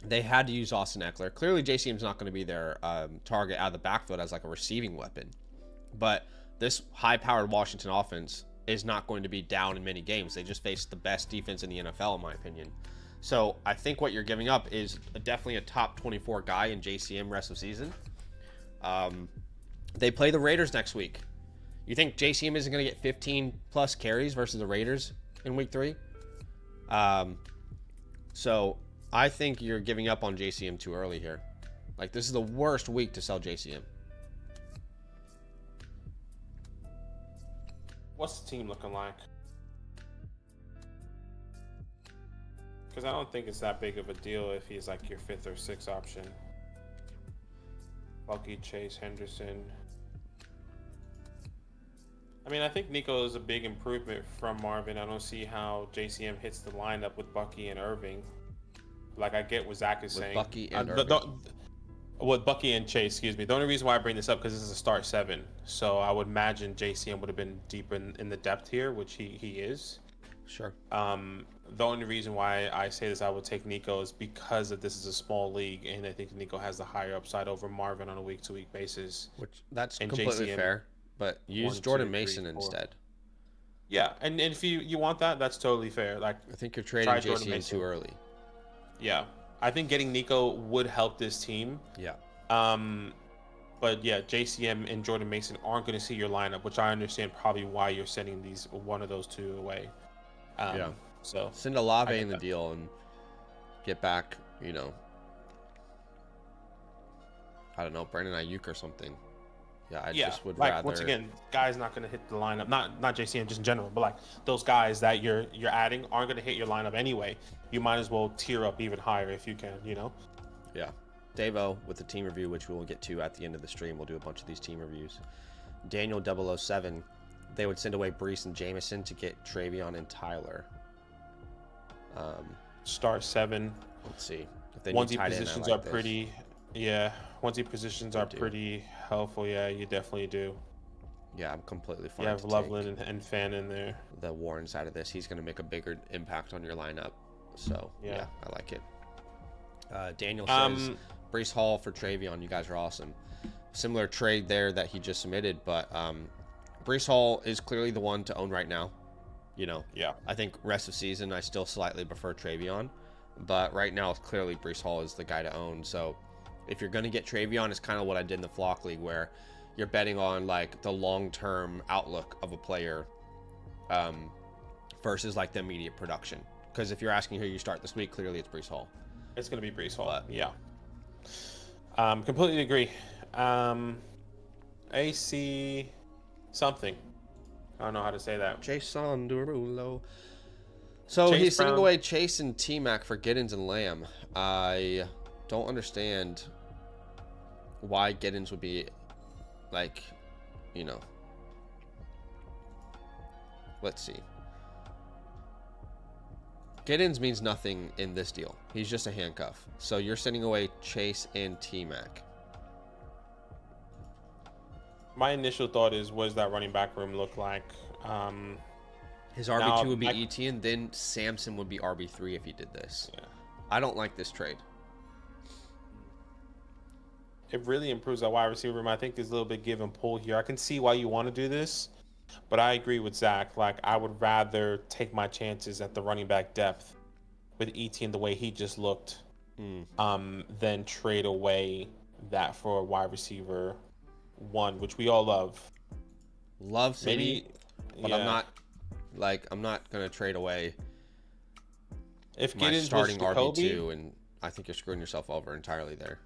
They had to use Austin Eckler. Clearly, JCM's not going to be their target out of the backfield as like a receiving weapon, but this high-powered Washington offense is not going to be down in many games. They just faced the best defense in the NFL, in my opinion. So I think what you're giving up is definitely a top 24 guy in JCM rest of season. They play the Raiders next week. You think JCM isn't going to get 15 plus carries versus the Raiders in week 3? So I think you're giving up on JCM too early here. Like, this is the worst week to sell JCM. What's the team looking like? Because I don't think it's that big of a deal if he's like your 5th or 6th option. Bucky, Chase, Henderson. I mean, I think Nico is a big improvement from Marvin. I don't see how JCM hits the lineup with Bucky and Irving. Like, I get what Zach is saying. Bucky and Irving. With Bucky and Chase, excuse me. The only reason why I bring this up because this is a start 7. So I would imagine JCM would have been deeper in the depth here, which he is. Sure. The only reason why I say this, I would take Nico, is because of this is a small league, and I think Nico has the higher upside over Marvin on a week-to-week basis. Which that's completely JCM, fair, but use Jordan Mason instead. Yeah, and if you want that, that's totally fair. Like, I think you're trading JCM too early. Yeah, I think getting Nico would help this team. Yeah. But yeah, JCM and Jordan Mason aren't going to see your lineup, which I understand probably why you're sending one of those 2 away. Yeah. So Send Olave in the deal and get back, you know, I don't know, Brandon Ayuk or something. Yeah, I just would rather. Once again, guys not going to hit the lineup. Not JCM, just in general, but like those guys that you're adding aren't going to hit your lineup anyway. You might as well tier up even higher if you can, you know. Yeah. Davo with the team review, which we'll get to at the end of the stream. We'll do a bunch of these team reviews. Daniel 007, they would send away Brees and Jameson to get Travion and Tyler. Start 7. Let's see. If they onesie positions are pretty. Yeah, onesie positions are pretty helpful. Yeah, you definitely do. Yeah, I'm completely fine. You have Loveland and Fan in there. The Warren side of this, he's going to make a bigger impact on your lineup. So, yeah I like it. Daniel says, Brees Hall for Travion. You guys are awesome. Similar trade there that he just submitted, but Brees Hall is clearly the one to own right now. You know, I think rest of season, I still slightly prefer Travion, but right now, clearly Brees Hall is the guy to own. So, if you're going to get Travion, it's kind of what I did in the Flock League, where you're betting on like the long-term outlook of a player versus like the immediate production. Because if you're asking who you start this week, clearly it's Brees Hall. It's going to be Brees Hall. But, yeah. Completely agree. AC something. I don't know how to say that. Jason Derulo. So he's sending away Chase and T-Mac for Giddens and Lamb. I don't understand why Giddens would be like, you know. Let's see. Giddens means nothing in this deal. He's just a handcuff. So you're sending away Chase and T-Mac. My initial thought is, what does that running back room look like? His RB2 would be Etienne, then Samson would be RB3 if he did this. Yeah. I don't like this trade. It really improves that wide receiver room. I think there's a little bit give and pull here. I can see why you want to do this, but I agree with Zach. Like, I would rather take my chances at the running back depth with Etienne the way he just looked, than trade away that for a wide receiver 1, which we all love. Love City, but I'm not gonna trade away if my Giddens starting was Jacoby, RB2, and I think you're screwing yourself over entirely there.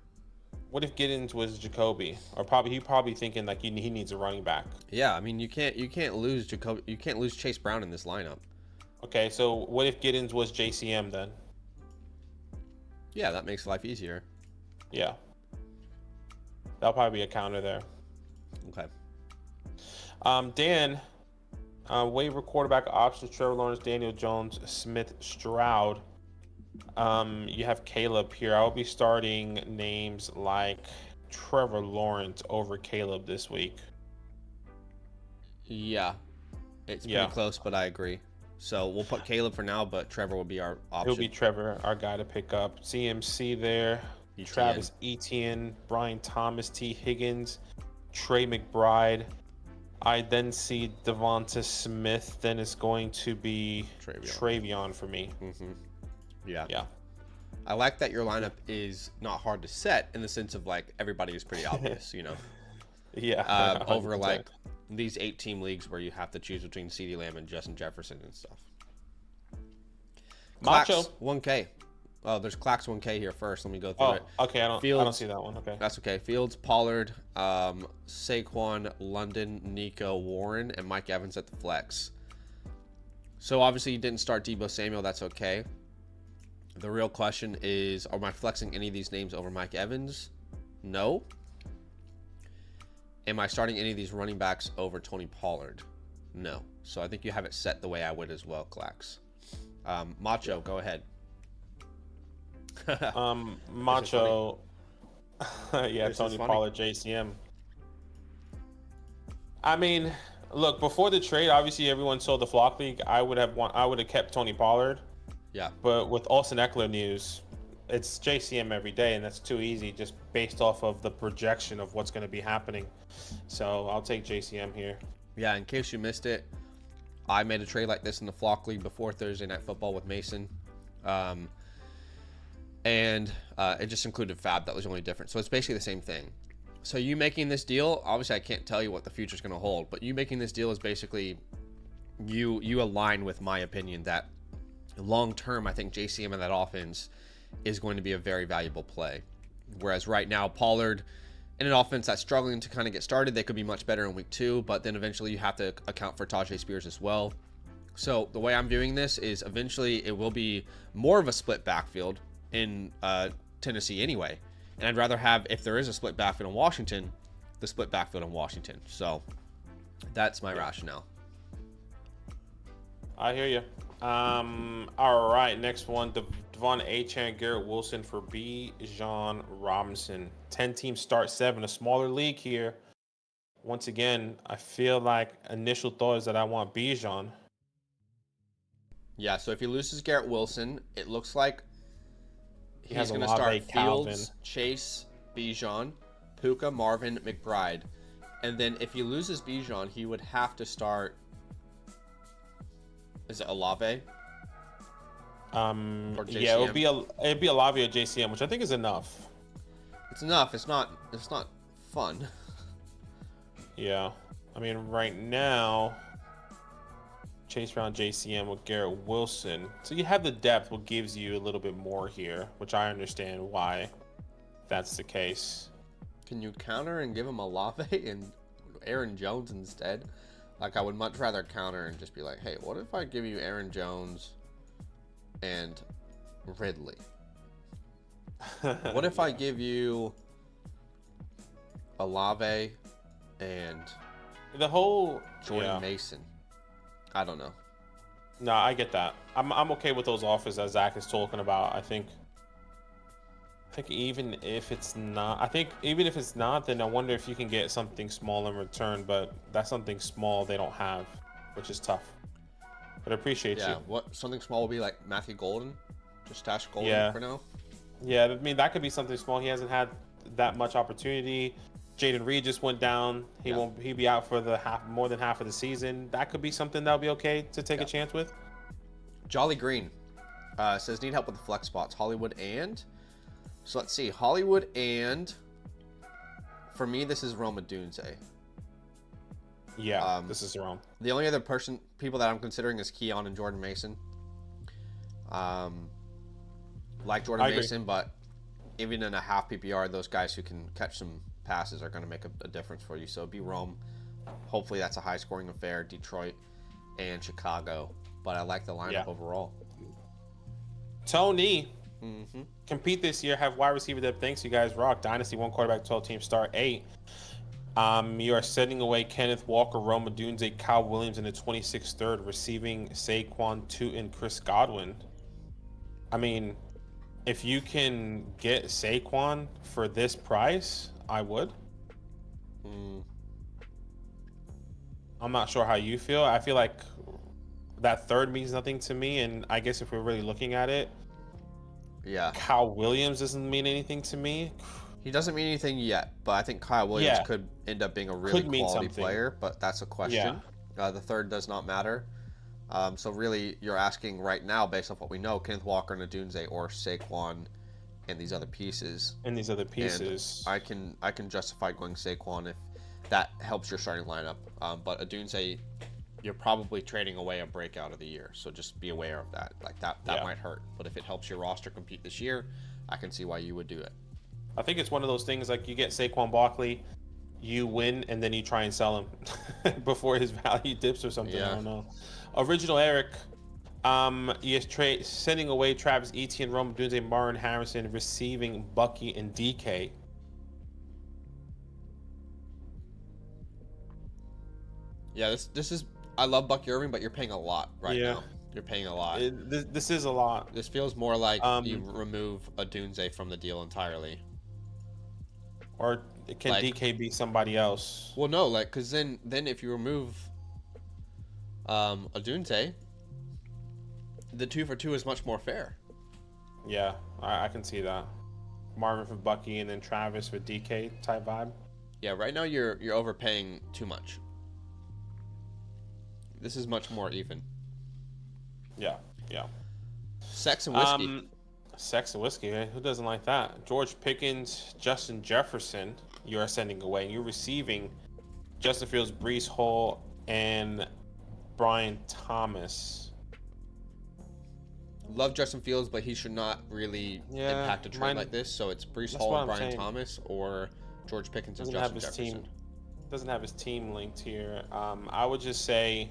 What if Giddens was Jacoby, or probably thinking like he needs a running back? Yeah, I mean you can't lose Jacoby, you can't lose Chase Brown in this lineup. Okay, so what if Giddens was JCM then? Yeah, that makes life easier. Yeah, that'll probably be a counter there. Okay. Dan, waiver quarterback options: Trevor Lawrence, Daniel Jones, Smith, Stroud. You have Caleb here. I will be starting names like Trevor Lawrence over Caleb this week. Yeah, it's pretty close, but I agree. So we'll put Caleb for now, but Trevor will be our option. He'll be Trevor, our guy to pick up. CMC there. Etienne. Travis Etienne, Brian Thomas, T. Higgins, Trey McBride. I then see Devonta Smith. Then it's going to be Travion for me. Mm-hmm. Yeah. Yeah. I like that your lineup is not hard to set in the sense of like everybody is pretty obvious, you know. Yeah. Over like these 8-team leagues where you have to choose between CeeDee Lamb and Justin Jefferson and stuff. Macho. Clax 1K. Oh, there's Clax 1K here first. Let me go through it. Okay. I don't see that one. Okay. That's okay. Fields, Pollard, Saquon, London, Nico, Warren, and Mike Evans at the flex. So obviously you didn't start Deebo Samuel. That's okay. The real question is, am I flexing any of these names over Mike Evans? No. Am I starting any of these running backs over Tony Pollard? No. So I think you have it set the way I would as well, Clax. Macho, go ahead. Macho. Yeah, Tony Pollard, JCM. I mean, look, before the trade, obviously everyone saw the Flock League. I would have kept Tony Pollard. Yeah. But with Austin Eckler news, it's JCM every day, and that's too easy just based off of the projection of what's going to be happening. So I'll take JCM here. Yeah, in case you missed it, I made a trade like this in the Flock League before Thursday Night Football with Mason. And it just included Fab. That was the only difference. So it's basically the same thing. So you making this deal, obviously I can't tell you what the future is going to hold, but you making this deal is basically you align with my opinion that long term, I think JCM in that offense is going to be a very valuable play. Whereas right now, Pollard in an offense that's struggling to kind of get started, they could be much better in week 2, but then eventually you have to account for Tajay Spears as well. So the way I'm viewing this is eventually it will be more of a split backfield in Tennessee anyway. And I'd rather have, if there is a split backfield in Washington, the split backfield in Washington. So that's my rationale. I hear you. All right, next one. Devon Achane, Garrett Wilson for Bijan Robinson. 10-team start 7, a smaller league here. Once again, I feel like initial thought is that I want Bijan. Yeah, so if he loses Garrett Wilson, it looks like he's going to Olave, start Calvin. Fields, Chase, Bijan, Puka, Marvin, McBride. And then if he loses Bijan, he would have to start... Is it Olave? Or JCM? Yeah, it'd be Olave or JCM, which I think is enough. It's enough. It's not fun. Yeah. I mean, right now, Chase Brown, JCM with Garrett Wilson. So you have the depth, what gives you a little bit more here, which I understand why that's the case. Can you counter and give him Olave and Aaron Jones instead? Like, I would much rather counter and just be like, hey, what if I give you Aaron Jones and Ridley? What if I give you Olave and the whole Jordan Mason? I don't know. No, I get that. I'm okay with those offers that Zach is talking about. I think even if it's not, then I wonder if you can get something small in return, but that's something small they don't have, which is tough. But I appreciate you. Yeah, what something small will be like Matthew Golden? Just stash Golden for now? Yeah, I mean, that could be something small. He hasn't had that much opportunity. Jaden Reed just went down. He'll be out for more than half of the season. That could be something that'll be okay to take a chance with. Jolly Green says need help with the flex spots. Hollywood and... So let's see. Hollywood and... For me, this is Rome Odunze. Yeah, this is wrong. The only other people that I'm considering is Keon and Jordan Mason. Like Jordan Mason, but even in a half PPR, those guys who can catch some passes are going to make a difference for you. So it'd be Rome. Hopefully that's a high-scoring affair. Detroit and Chicago. But I like the lineup overall. Tony. Compete this year, have wide receiver depth. Thanks, you guys rock. Dynasty 1 quarterback, 12-team start 8. You are sending away Kenneth Walker, Rome Odunze, Kyle Williams in the 26th third, receiving Saquon, and Chris Godwin. I mean, if you can get Saquon for this price, I would. I'm not sure how you feel. I feel like that third means nothing to me, and I guess if we're really looking at it, Kyle Williams doesn't mean anything to me. He doesn't mean anything yet, but I think Kyle Williams could end up being a really quality player, but that's a question. The third does not matter. So really, you're asking right now, based off what we know, Kenneth Walker and Odunze or Saquon and these other pieces. And I can justify going Saquon if that helps your starting lineup. But Odunze, you're probably trading away a breakout of the year, so just be aware of that. Like that might hurt, but if it helps your roster compete this year, I can see why you would do it. I think it's one of those things like you get Saquon Barkley, you win, and then you try and sell him before his value dips or something. I don't know. Original Eric, sending away Travis Etienne, Rome Odunze, Martin Harrison, receiving Bucky and DK. Yeah, this is. I love Bucky Irving, but you're paying a lot now. You're paying a lot. This is a lot. This feels more like you remove Odunze from the deal entirely. Or can DK be somebody else? Well, no, because then if you remove Odunze, the 2 for 2 is much more fair. Yeah, I can see that. Marvin for Bucky and then Travis for DK type vibe. Yeah, right now you're overpaying too much. This is much more even. Yeah. Sex and whiskey. Sex and whiskey, man. Who doesn't like that? George Pickens, Justin Jefferson, you are sending away. You're receiving Justin Fields, Breece Hall, and Brian Thomas. Love Justin Fields, but he should not really impact a trade like this. So it's Breece Hall and Brian Thomas, or George Pickens and Justin Jefferson. Doesn't have his team linked here. I would just say,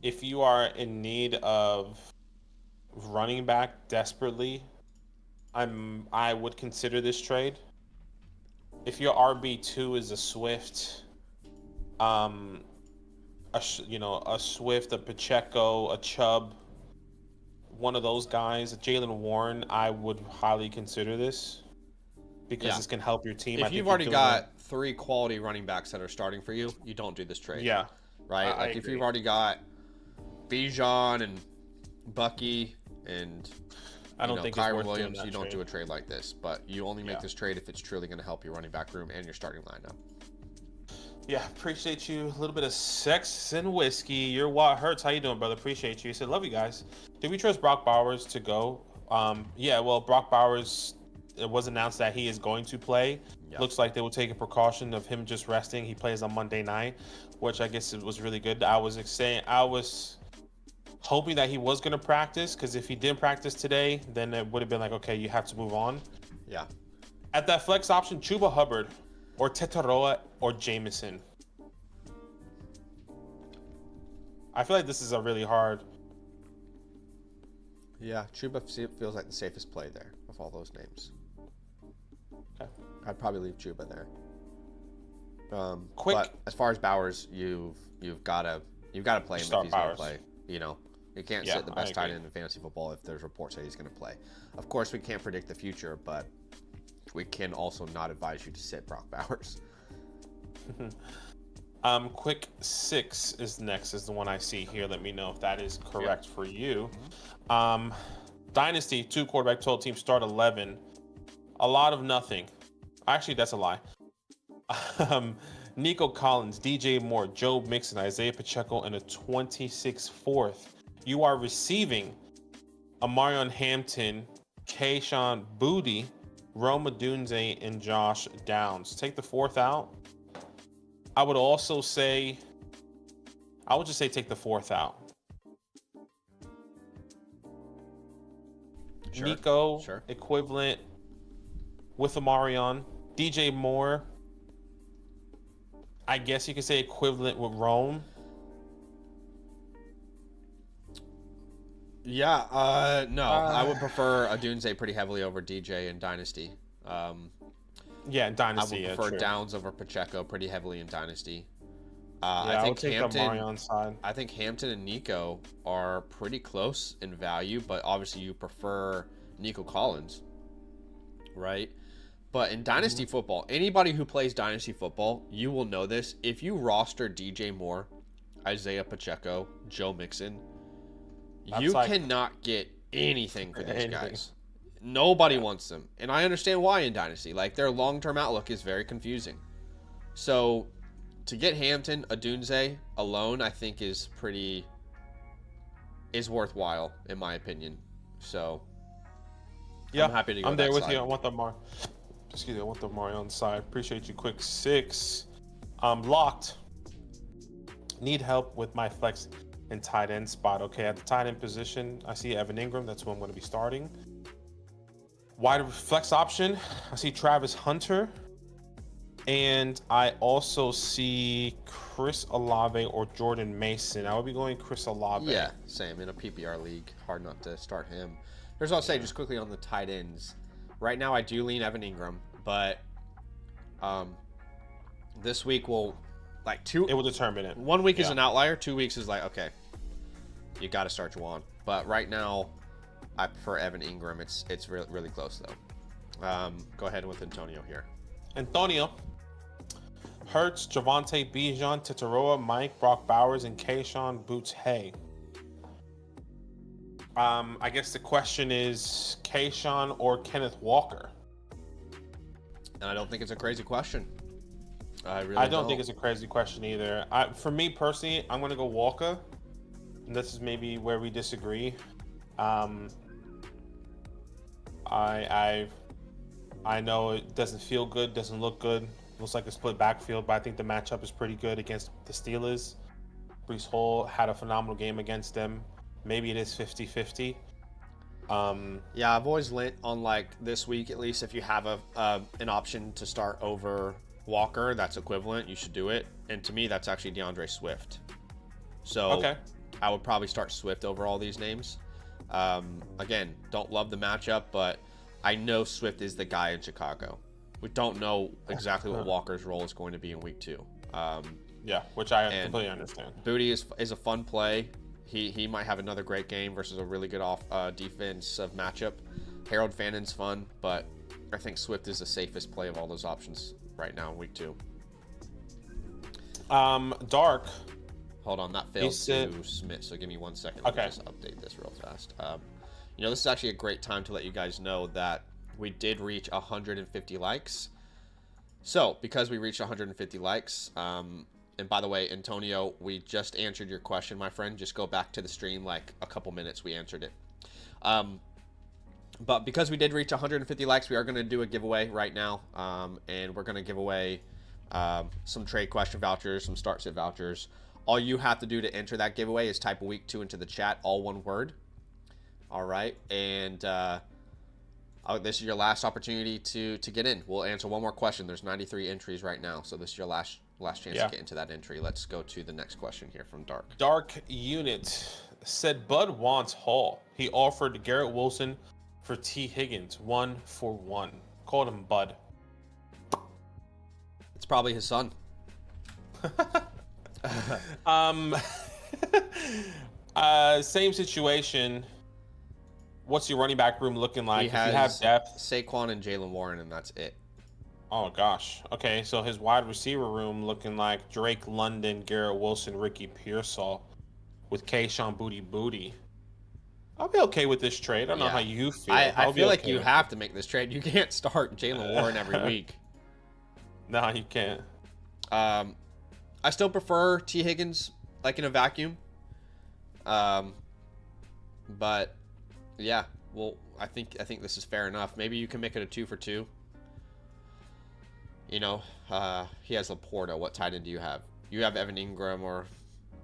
if you are in need of running back desperately, I would consider this trade. If your RB2 is a Swift, a Swift, a Pacheco, a Chubb, one of those guys, Jaylen Warren, I would highly consider this because this can help your team. If you've already got 3 quality running backs that are starting for you, you don't do this trade. Yeah. Right? I if agree. you've already got Bijan and Bucky and I don't think Kyron it's worth Williams, doing that you don't trade. do a trade like this. But you only make this trade if it's truly going to help your running back room and your starting lineup. Yeah, appreciate you. A little bit of sex and whiskey. You're what hurts. How you doing, brother? Appreciate you. He said, love you guys. Did we trust Brock Bowers to go? Well, Brock Bowers, it was announced that he is going to play. Yep. Looks like they will take a precaution of him just resting. He plays on Monday night, which I guess it was really good. I was hoping that he was going to practice, because if he didn't practice today, then it would have been like, okay, you have to move on. Yeah. At that flex option, Chuba Hubbard or Tetaroa or Jameson. I feel like this is a really hard. Yeah, Chuba feels like the safest play there of all those names. Okay. I'd probably leave Chuba there. Quick. But as far as Bowers, you've got to play him if he's going to play. You can't sit the best tight end in fantasy football if there's reports that he's going to play. Of course, we can't predict the future, but we can also not advise you to sit Brock Bowers. Quick 6 is next, is the one I see here. Let me know if that is correct for you. Dynasty, 2 quarterback total team, start 11. A lot of nothing. Actually, that's a lie. Nico Collins, DJ Moore, Joe Mixon, Isaiah Pacheco, and a 26th fourth. You are receiving Amarion Hampton, Kayshawn Boutte, Roma Dunze, and Josh Downs. Take the 4th out. I would just say take the 4th out. Sure. Nico, equivalent with Amarion. DJ Moore, I guess you could say equivalent with Rome. Yeah, no. I would prefer Adunze pretty heavily over DJ in Dynasty. In Dynasty, I would prefer Downs over Pacheco pretty heavily in Dynasty. I think Hampton, side. I think Hampton and Nico are pretty close in value, but obviously you prefer Nico Collins, right? But in Dynasty football, anybody who plays Dynasty football, you will know this. If you roster DJ Moore, Isaiah Pacheco, Joe Mixon, you cannot get anything for these guys. Nobody wants them. And I understand why in Dynasty. Like, their long-term outlook is very confusing. So to get Hampton, Adunze alone, I think is worthwhile, in my opinion. So I'm happy to go I'm there with side. you. I want the Marion side. Appreciate you. Quick 6. Locked. Need help with my flex and tight end spot. Okay, at the tight end position, I see Evan Ingram. That's who I'm going to be starting. Wide flex option, I see Travis Hunter. And I also see Chris Olave or Jordan Mason. I would be going Chris Olave. Yeah, same. In a PPR league, hard not to start him. Here's what I'll say just quickly on the tight ends. Right now, I do lean Evan Ingram, but this week will it will determine it. 1 week is an outlier. 2 weeks is like, okay, you got to start Juwan. But right now, I prefer Evan Ingram. It's really close though. Go ahead with Antonio here. Antonio, Hurts, Javonte, Bijan, Tetaroa, Mike, Brock Bowers, and Kayshawn Boutte. I guess the question is Kayshawn or Kenneth Walker. And I don't think it's a crazy question. I don't think it's a crazy question either. For me personally, I'm going to go Walker. And this is maybe where we disagree. I know it doesn't feel good, doesn't look good. Looks like a split backfield, but I think the matchup is pretty good against the Steelers. Brees Hall had a phenomenal game against them. Maybe it is 50-50. Yeah, I've always lent on like this week at least. If you have an option to start over Walker, that's equivalent. You should do it. And to me, that's actually DeAndre Swift. So Okay. I would probably start Swift over all these names. Again, don't love the matchup, but I know Swift is the guy in Chicago. We don't know exactly what Walker's role is going to be in week 2. Yeah, which I completely understand. Booty is a fun play. He might have another great game versus a really good defensive matchup. Harold Fannon's fun, but I think Swift is the safest play of all those options right now in week 2. Dark. Hold on, that failed to submit, so give me 1 second. Okay. Let me just update this real fast. This is actually a great time to let you guys know that we did reach 150 likes. So, because we reached 150 likes, and by the way, Antonio, we just answered your question, my friend. Just go back to the stream like a couple minutes. We answered it. But because we did reach 150 likes, we are going to do a giveaway right now. And we're going to give away some trade question vouchers, some start sit vouchers. All you have to do to enter that giveaway is type week 2 into the chat, all one word. All right. And this is your last opportunity to get in. We'll answer one more question. There's 93 entries right now. So this is your last chance to get into that entry. Let's go to the next question here from Dark. Dark Unit said Bud wants Hall. He offered Garrett Wilson for T. Higgins, 1-for-1. Called him Bud. It's probably his son. Same situation. What's your running back room looking like? If you have depth, Saquon and Jalen Warren, and that's it. Oh gosh. Okay, so his wide receiver room looking like Drake London, Garrett Wilson, Ricky Pearsall, with Kayshon Booty. I'll be okay with this trade. I don't know how you feel. I feel like you have to make this trade. You can't start Jalen Warren every week. No, you can't. I still prefer T. Higgins, like in a vacuum. But yeah, well, I think this is fair enough. Maybe you can make it a 2-for-2. He has Laporta. What tight end do you have? You have Evan Ingram or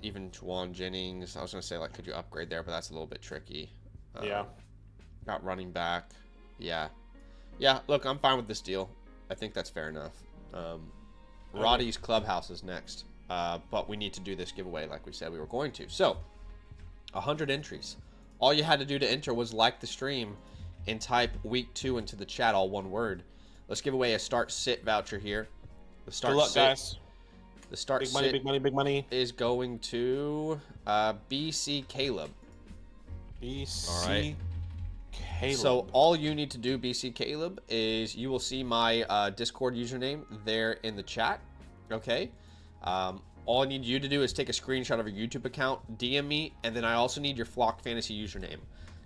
even Juwan Jennings. I was going to say, like, could you upgrade there? But that's a little bit tricky. Yeah. Got running back. Yeah. Yeah, look, I'm fine with this deal. I think that's fair enough. Roddy's Clubhouse is next. But we need to do this giveaway like we said we were going to. So, 100 entries. All you had to do to enter was like the stream and type week 2 into the chat, all one word. Let's give away a start sit voucher here. The start Good luck, sit, guys. The start big sit money, big money, big money is going to BC Caleb. BC all right. Caleb. So all you need to do, BC Caleb, is you will see my Discord username there in the chat. Okay. All I need you to do is take a screenshot of your YouTube account, DM me, and then I also need your Flock Fantasy username.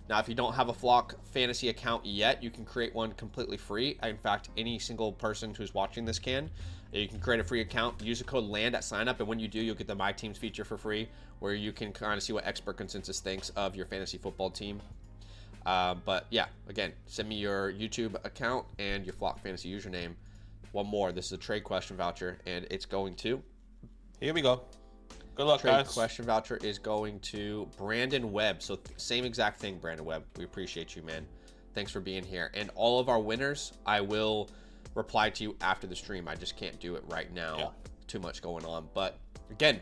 Now, if you don't have a Flock Fantasy account yet, you can create one completely free. In fact, any single person who's watching this can. You can create a free account, use the code LAND at sign up, and when you do, you'll get the My Teams feature for free, where you can kind of see what expert consensus thinks of your fantasy football team. But yeah, again, send me your YouTube account and your Flock Fantasy username. One more, this is a trade question voucher, and it's going to... Here we go. Good luck, trade guys. Question voucher is going to Brandon Webb. So same exact thing, Brandon Webb. We appreciate you, man. Thanks for being here. And all of our winners, I will reply to you after the stream. I just can't do it right now. Yeah. Too much going on. But again,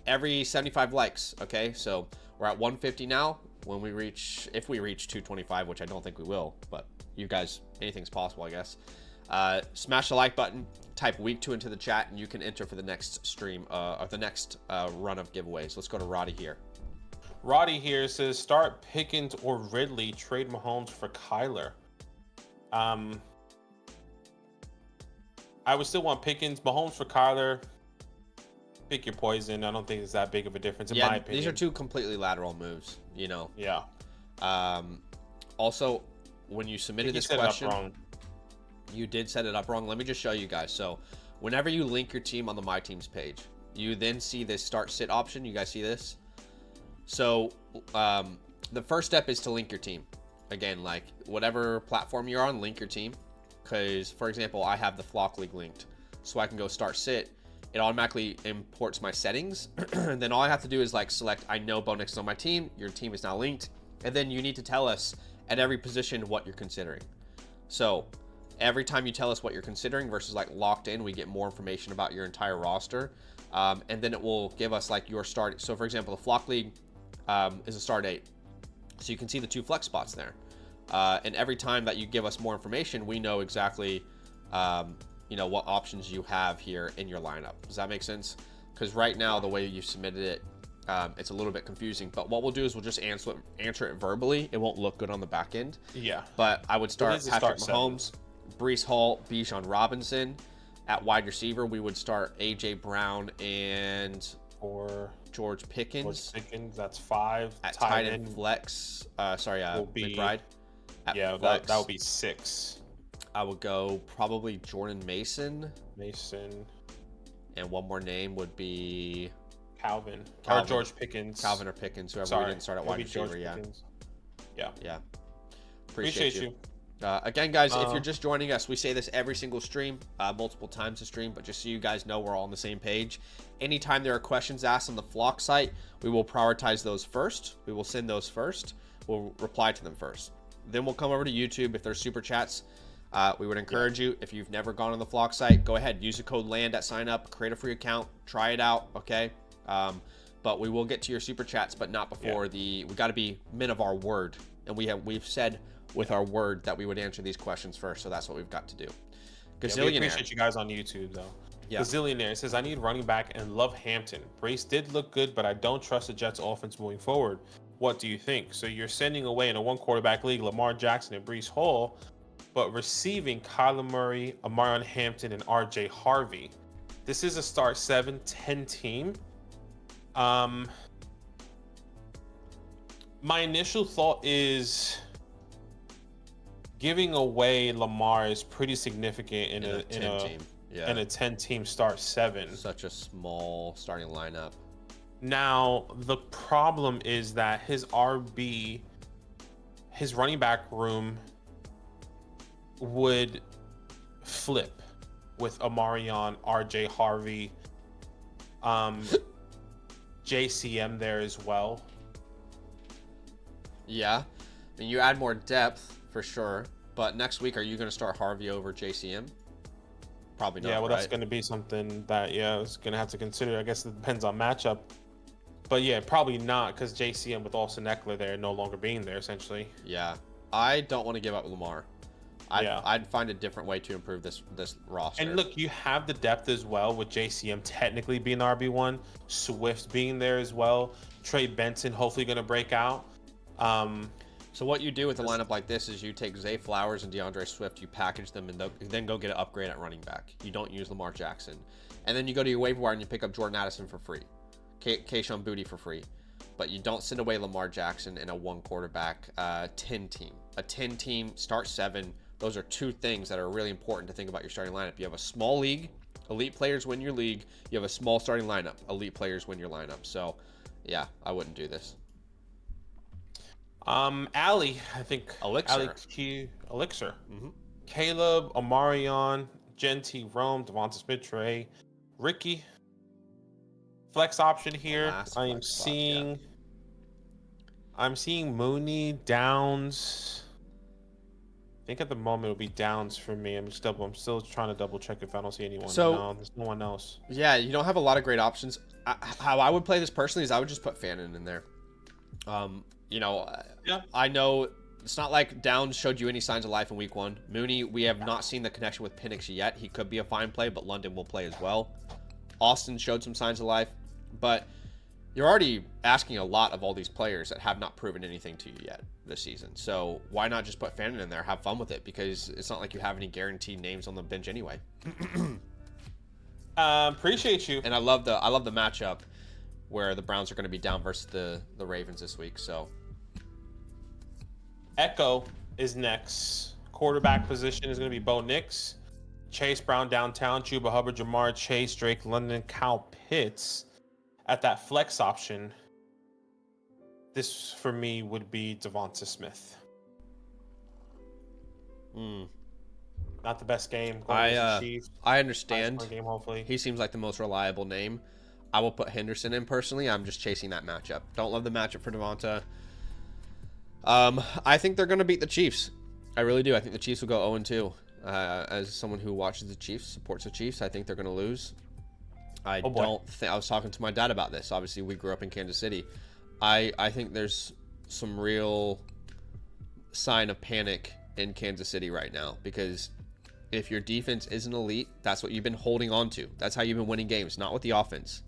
every 75 likes. Okay, so we're at 150 now. When we reach, if we reach 225, which I don't think we will, but you guys, anything's possible, I guess. Smash the like button, type week 2 into the chat, and you can enter for the next stream or the next run of giveaways. Let's go to Roddy here. Roddy here says start Pickens or Ridley, trade Mahomes for Kyler. I would still want Pickens. Mahomes for Kyler. Pick your poison. I don't think it's that big of a difference in my opinion. These are two completely lateral moves, you know. Yeah. Also, when you submitted this question, you did set it up wrong. Let me just show you guys. So whenever you link your team on the My Teams page, you then see this start sit option. You guys see this? So the first step is to link your team. Again, like whatever platform you're on, link your team. Because, for example, I have the Flock League linked. So I can go start sit. it automatically imports my settings. And then all I have to do is like select, I know Bo Nix is on my team. Your team is now linked. And then you need to tell us at every position what you're considering. So every time you tell us what you're considering versus like locked in, we get more information about your entire roster. And then it will give us like your start. So for example, the Flock League is a start 8. So you can see the 2 flex spots there. And every time that you give us more information, we know exactly, what options you have here in your lineup. Does that make sense? Because right now, the way you submitted it, it's a little bit confusing. But what we'll do is we'll just answer it verbally. It won't look good on the back end. Yeah. But I would start Patrick Mahomes, Breece Hall, Bijan Robinson. At wide receiver, we would start A.J. Brown and or George Pickens. That's 5. At tight end flex, McBride. Yeah, that would be 6. I would go probably Jordan Mason. And one more name would be Calvin. Or George Pickens. Calvin or Pickens, whoever we didn't start at wide receiver. Yeah. Appreciate you. Again, guys, if you're just joining us, we say this every single stream, multiple times a stream, but just so you guys know, we're all on the same page. Anytime there are questions asked on the Flock site, we will prioritize those first. We will send those first. We'll reply to them first. Then we'll come over to YouTube. If there's super chats, we would encourage you, if you've never gone on the Flock site, go ahead, use the code LAND at sign up, create a free account, try it out, okay? But we will get to your super chats, but not before we got to be men of our word. And we've said with our word that we would answer these questions first, so that's what we've got to do. Gazillionaire. We appreciate you guys on YouTube, though. Yeah. Gazillionaire says, I need running back and love Hampton. Brace did look good, but I don't trust the Jets' offense moving forward. What do you think? So you're sending away in a 1-quarterback league Lamar Jackson and Breece Hall, but receiving Kyler Murray, Amarion Hampton, and RJ Harvey. This is a start 7-10 team. My initial thought is giving away Lamar is pretty significant in a 10-team start 7. Such a small starting lineup. Now, the problem is that his running back room would flip with Amarion, RJ Harvey, JCM there as well. Yeah. I mean, you add more depth for sure, but next week, are you going to start Harvey over JCM? Probably not. Yeah, well, that's going to be something that, it's going to have to consider. I guess it depends on matchup. But yeah, probably not, because JCM with Austin Eckler there no longer being there, essentially. Yeah. I don't want to give up Lamar. I'd find a different way to improve this roster. And look, you have the depth as well with JCM technically being RB1, Swift being there as well, Trey Benson hopefully going to break out. So what you do with a lineup like this is you take Zay Flowers and DeAndre Swift, you package them, and then go get an upgrade at running back. You don't use Lamar Jackson. And then you go to your waiver wire and you pick up Jordan Addison for free. Kayshon Boutte for free. But you don't send away Lamar Jackson in a 1-quarterback 10 team. A 10 team, start 7. Those are 2 things that are really important to think about your starting lineup. You have a small league, elite players win your league. You have a small starting lineup, elite players win your lineup. So, yeah, I wouldn't do this. Ali, I think. Elixir. Elixir. Mm-hmm. Caleb, Amarion, Genty, Rome, Devonta Smith, Trey, Ricky. Flex option here. I'm seeing Mooney, Downs. I think at the moment it'll be Downs for me. I'm still trying to double check if I don't see anyone. So, no, there's no one else. Yeah, you don't have a lot of great options. How I would play this personally is I would just put Fannin in there. I know it's not like Downs showed you any signs of life in week 1. Mooney, we have not seen the connection with Penix yet. He could be a fine play, but London will play as well. Austin showed some signs of life, but you're already asking a lot of all these players that have not proven anything to you yet this season. So why not just put Fannin in there, have fun with it, because it's not like you have any guaranteed names on the bench anyway. Appreciate you. And I love the matchup where the Browns are going to be down versus the Ravens this week. So Echo is next. Quarterback position is going to be Bo Nix, Chase Brown downtown, Chuba Hubbard, Jamar Chase, Drake London, Kyle Pitts. At that flex option, this for me would be Devonta Smith. not the best game. Going against the Chiefs. I understand. Game, hopefully. He seems like the most reliable name. I will put Henderson in personally. I'm just chasing that matchup. Don't love the matchup for Devonta. I think they're going to beat the Chiefs. I really do. I think the Chiefs will go 0-2. As someone who watches the Chiefs, supports the Chiefs, I think they're going to lose. I was talking to my dad about this. Obviously, we grew up in Kansas City. I think there's some real sign of panic in Kansas City right now, because if your defense isn't elite, that's what you've been holding on to. That's how you've been winning games, not with the offense.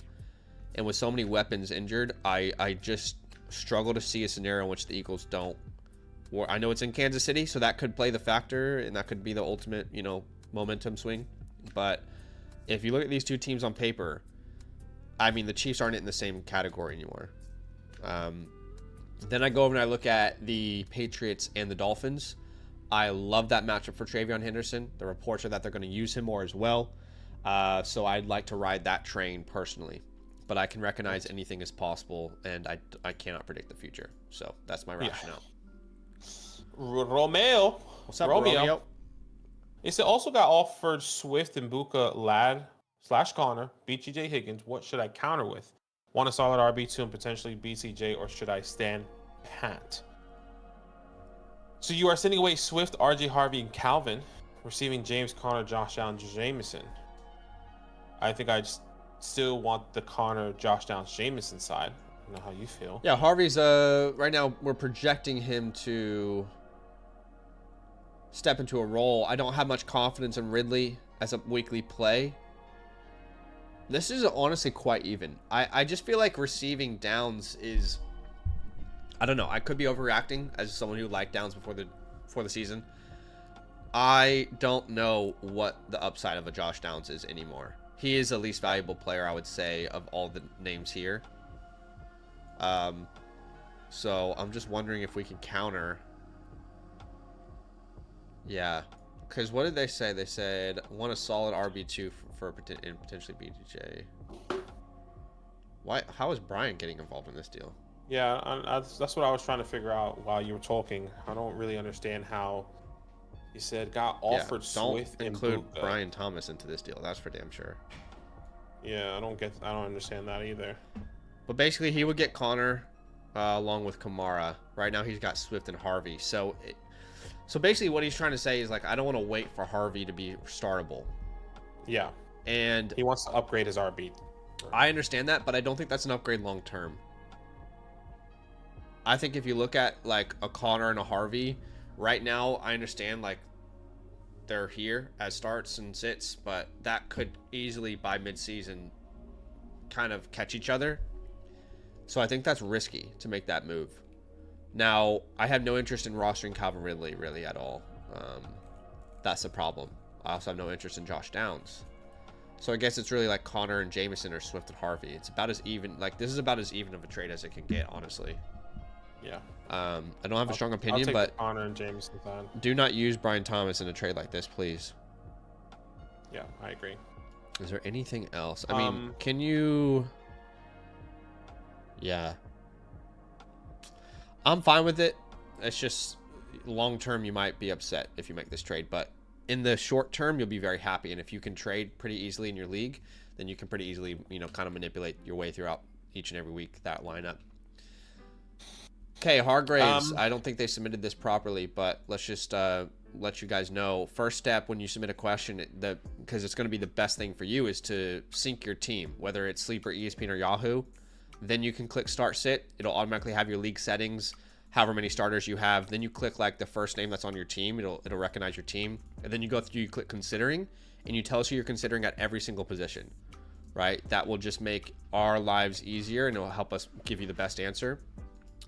And with so many weapons injured, I just struggle to see a scenario in which the Eagles don't. I know it's in Kansas City, so that could play the factor, and that could be the ultimate, momentum swing. But if you look at these two teams on paper, I mean, the Chiefs aren't in the same category anymore. Then I go over and I look at the Patriots and the Dolphins. I love that matchup for TreVeyon Henderson. The reports are that they're going to use him more as well. So I'd like to ride that train personally. But I can recognize anything is possible, and I cannot predict the future. So that's my rationale. Romeo. What's up, Romeo? It also got offered Swift and Buka Lad/Connor, BTJ Higgins. What should I counter with? Want a solid RB2 and potentially BCJ, or should I stand pat? So you are sending away Swift, RJ Harvey, and Calvin, receiving James Conner, Josh Allen, Jameson. I think I still want the Conner, Josh Allen, Jameson side. I don't know how you feel. Yeah, Harvey's right now we're projecting him to step into a role. I don't have much confidence in Ridley as a weekly play. This is honestly quite even. I just feel like receiving downs is, I don't know. I could be overreacting as someone who liked downs before the season. I don't know what the upside of a Josh Downs is anymore. He is the least valuable player, I would say, of all the names here. So I'm just wondering if we can counter. Yeah, because what did they say? They said want a solid RB2 for potentially BTJ. Why? How is Brian getting involved in this deal? Yeah, that's what I was trying to figure out while you were talking. I don't really understand how he said got offered Swift and include Buka. Brian Thomas into this deal. That's for damn sure. Yeah, I don't understand that either. But basically, he would get Connor along with Kamara. Right now, he's got Swift and Harvey. So basically, what he's trying to say is, like, I don't want to wait for Harvey to be startable. Yeah. And he wants to upgrade his RB. I understand that, but I don't think that's an upgrade long term. I think if you look at, like, a Connor and a Harvey, right now, I understand, like, they're here as starts and sits, but that could easily, by midseason, kind of catch each other. So I think that's risky to make that move. Now, I have no interest in rostering Calvin Ridley really at all. That's the problem. I also have no interest in Josh Downs. So I guess it's really like Connor and Jameson or Swift and Harvey. It's about as even. Like, this is about as even of a trade as it can get, honestly. Yeah. I don't have a strong opinion, I'll take but Connor and Jameson side. Do not use Brian Thomas in a trade like this, please. Yeah, I agree. Is there anything else? I mean, can you... Yeah. I'm fine with it. It's just long term you might be upset if you make this trade, but in the short term you'll be very happy. And if you can trade pretty easily in your league, then you can pretty easily, kind of manipulate your way throughout each and every week that lineup. Okay, Hargraves. I don't think they submitted this properly, but let's just let you guys know. First step when you submit a question, because it's going to be the best thing for you, is to sync your team, whether it's Sleeper, ESPN, or Yahoo. Then you can click Start Sit. It'll automatically have your league settings, however many starters you have. Then you click like the first name that's on your team. It'll recognize your team, and then you go through. You click Considering, and you tell us who you're considering at every single position. Right? That will just make our lives easier, and it'll help us give you the best answer.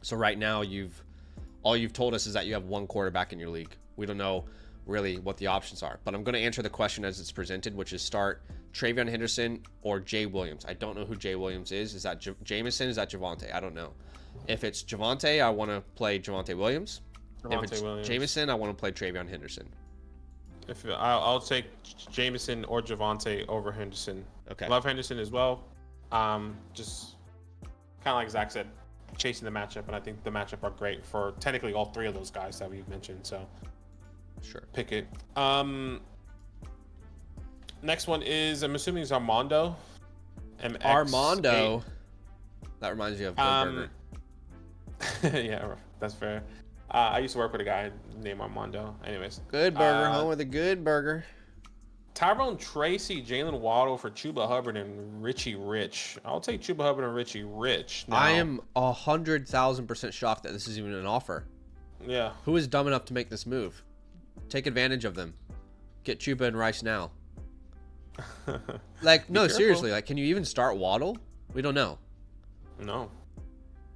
So right now, all you've told us is that you have one quarterback in your league. We don't know really what the options are, but I'm going to answer the question as it's presented, which is start TreVeyon Henderson or Jay Williams. I don't know who Jay Williams is. Is that Jameson? Is that Javonte? I don't know. If it's Javonte, I want to play Javonte Williams. If it's Jameson, I want to play TreVeyon Henderson. If I'll take Jameson or Javonte over Henderson. Okay. Love Henderson as well. Just kind of like Zach said, chasing the matchup, and I think the matchup are great for technically all three of those guys that we've mentioned. So sure, pick it. Next one is, I'm assuming it's Armando. Armando. That reminds me of Good Burger. Yeah, that's fair. I used to work with a guy named Armando. Anyways. Good Burger, home with a good burger. Tyrone Tracy, Jalen Waddle for Chuba Hubbard and Richie Rich. I'll take Chuba Hubbard and Richie Rich. Now, I am 100,000% shocked that this is even an offer. Yeah. Who is dumb enough to make this move? Take advantage of them. Get Chuba and Rice now. Like, no, seriously. Like, can you even start Waddle? We don't know. No.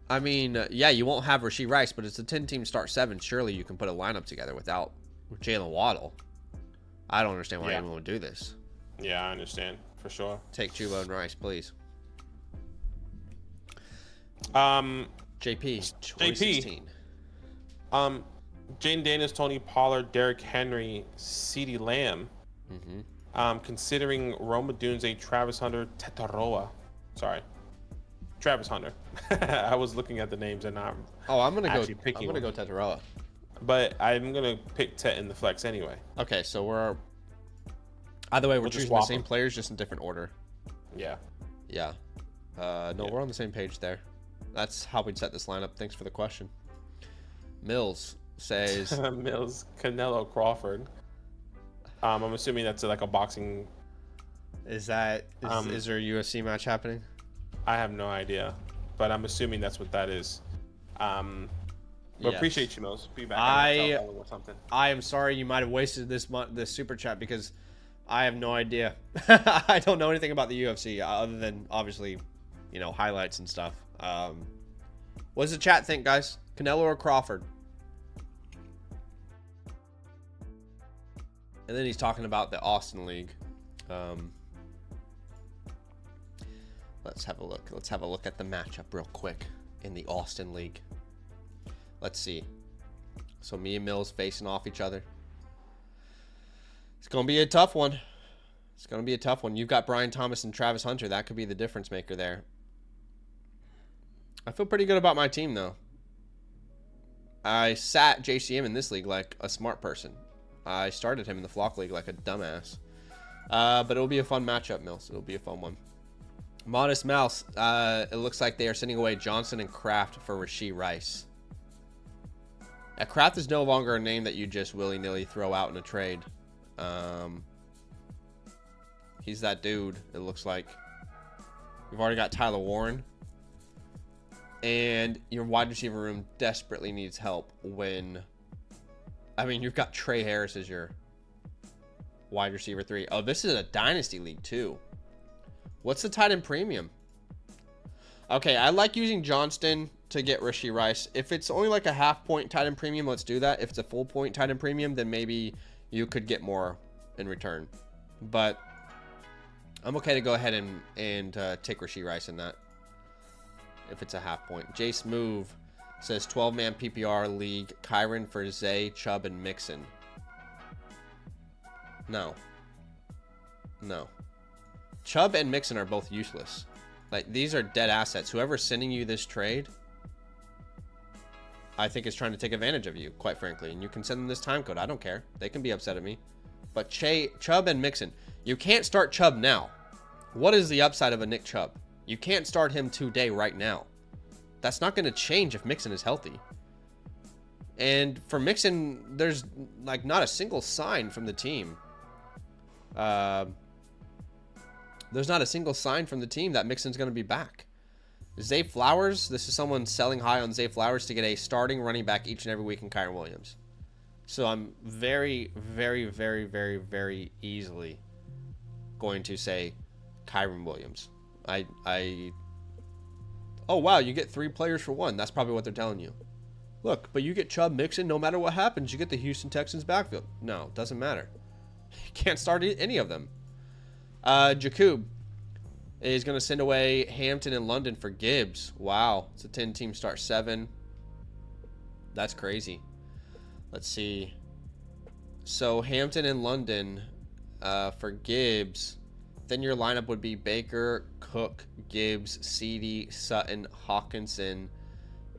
I mean, yeah, you won't have Rashee Rice, but it's a 10-team start 7. Surely you can put a lineup together without Jalen Waddle. I don't understand why anyone would do this. Yeah, I understand for sure. Take Chuba and Rice, please. JP 2016. Jaden Daniels, Tony Pollard, Derrick Henry, CeeDee Lamb. Considering Roma Dunze, Travis Hunter, Tetaroa. Sorry, Travis Hunter. I was looking at the names and not. Oh, I'm gonna go Tetaroa. But I'm gonna pick Tet in the flex anyway. Okay, so we're. Either way, we're choosing the same players, just in different order. Yeah. Yeah. No, we're on the same page there. That's how we'd set this lineup. Thanks for the question. Mills says. Mills, Canelo Crawford. I'm assuming that's like a boxing. Is there a UFC match happening? I have no idea, but I'm assuming that's what that is. But appreciate you, Mills. Be back. I am sorry you might have wasted this super chat because I have no idea. I don't know anything about the UFC other than obviously, highlights and stuff. What does the chat think, guys? Canelo or Crawford? And then he's talking about the Austin League. Let's have a look. Let's have a look at the matchup real quick in the Austin League. Let's see. So me and Mills facing off each other. It's going to be a tough one. It's going to be a tough one. You've got Brian Thomas and Travis Hunter. That could be the difference maker there. I feel pretty good about my team, though. I sat JCM in this league like a smart person. I started him in the Flock League like a dumbass. But it'll be a fun matchup, Mills. It'll be a fun one. Modest Mouse. It looks like they are sending away Johnson and Kraft for Rashee Rice. Kraft is no longer a name that you just willy-nilly throw out in a trade. He's that dude, it looks like. You've already got Tyler Warren. And your wide receiver room desperately needs help when... I mean, you've got Trey Harris as your wide receiver 3. Oh, this is a dynasty league, too. What's the tight end premium? Okay, I like using Johnston to get Rashee Rice. If it's only like a half-point tight end premium, let's do that. If it's a full-point tight end premium, then maybe you could get more in return. But I'm okay to go ahead and take Rashee Rice in that. If it's a half-point. Jace Move says 12-man PPR league, Kyron for Zay, Chubb, and Mixon. No. Chubb and Mixon are both useless. Like, these are dead assets. Whoever's sending you this trade, I think is trying to take advantage of you, quite frankly. And you can send them this time code. I don't care. They can be upset at me. But Chubb and Mixon, you can't start Chubb now. What is the upside of a Nick Chubb? You can't start him today right now. That's not going to change if Mixon is healthy. And for Mixon, there's like not a single sign from the team. There's not a single sign from the team that Mixon's going to be back. Zay Flowers, this is someone selling high on Zay Flowers to get a starting running back each and every week in Kyron Williams. So I'm very, very, very, very, very easily going to say Kyron Williams. Oh, wow, you get 3 players for 1. That's probably what they're telling you. Look, but you get Chubb, Mixon, no matter what happens, you get the Houston Texans backfield. No, it doesn't matter. You can't start any of them. Jakub is going to send away Hampton and London for Gibbs. Wow, it's a 10-team start 7. That's crazy. Let's see. So Hampton and London for Gibbs. Then your lineup would be Baker, Cook, Gibbs, Ceedee, Sutton, Hawkinson,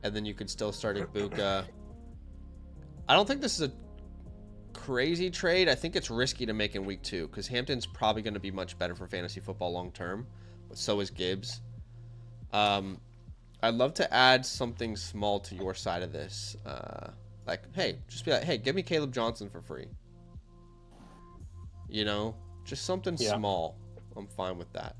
and then you could still start Ibuka. I don't think this is a crazy trade. I think it's risky to make in week 2 because Hampton's probably going to be much better for fantasy football long term, but so is Gibbs. I'd love to add something small to your side of this. Like, hey, just be like, hey, give me Caleb Johnson for free. You know, just something small. I'm fine with that.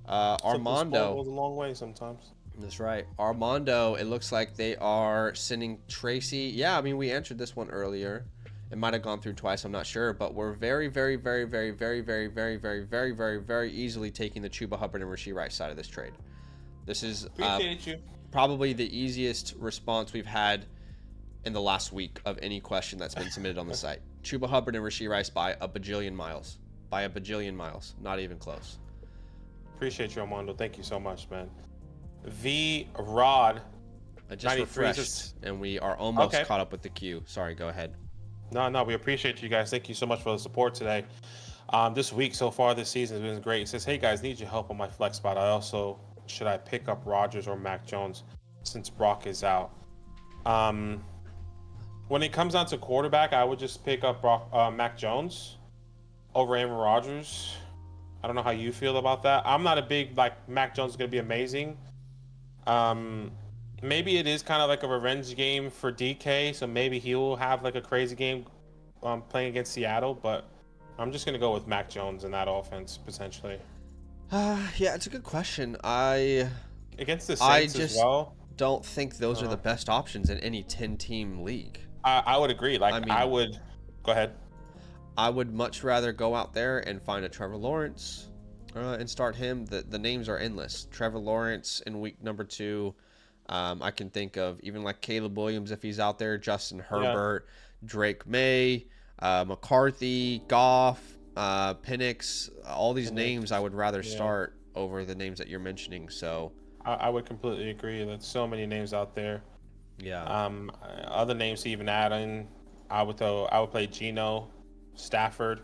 Armando goes a long way sometimes. That's right. Armando, it looks like they are sending Tracy. Yeah, I mean, we answered this one earlier. It might have gone through twice, I'm not sure, but we're very, very, very, very, very, very, very, very, very, very, very easily taking the Chuba Hubbard and Rashee Rice side of this trade. This is probably the easiest response we've had in the last week of any question that's been submitted on the site. Chuba Hubbard and Rashee Rice by a bajillion miles. By a bajillion miles. Not even close. Appreciate you, Armando. Thank you so much, man. V Rod. I just refreshed, and we are almost caught up with the queue. Sorry, go ahead. No, we appreciate you guys. Thank you so much for the support today. This week so far this season has been great. It says, hey guys, need your help on my flex spot. I also, should I pick up Rodgers or Mac Jones since Brock is out? When it comes down to quarterback, I would just pick up Mac Jones over Aaron Rodgers. I don't know how you feel about that. I'm not a big, Mac Jones is going to be amazing. Maybe it is kind of like a revenge game for DK, so maybe he'll have like a crazy game playing against Seattle, but I'm just going to go with Mac Jones in that offense, potentially. Yeah, it's a good question. Against the Saints as well? Don't think those are the best options in any 10-team league. I would agree. I would... Go ahead. I would much rather go out there and find a Trevor Lawrence and start him. The names are endless. Trevor Lawrence in week number 2. I can think of even like Caleb Williams if he's out there, Justin Herbert, Drake May, McCarthy, Goff, Penix. All these names I would rather start over the names that you're mentioning. So I would completely agree. There's so many names out there. Yeah. Other names to even add in, I would play Geno, Stafford.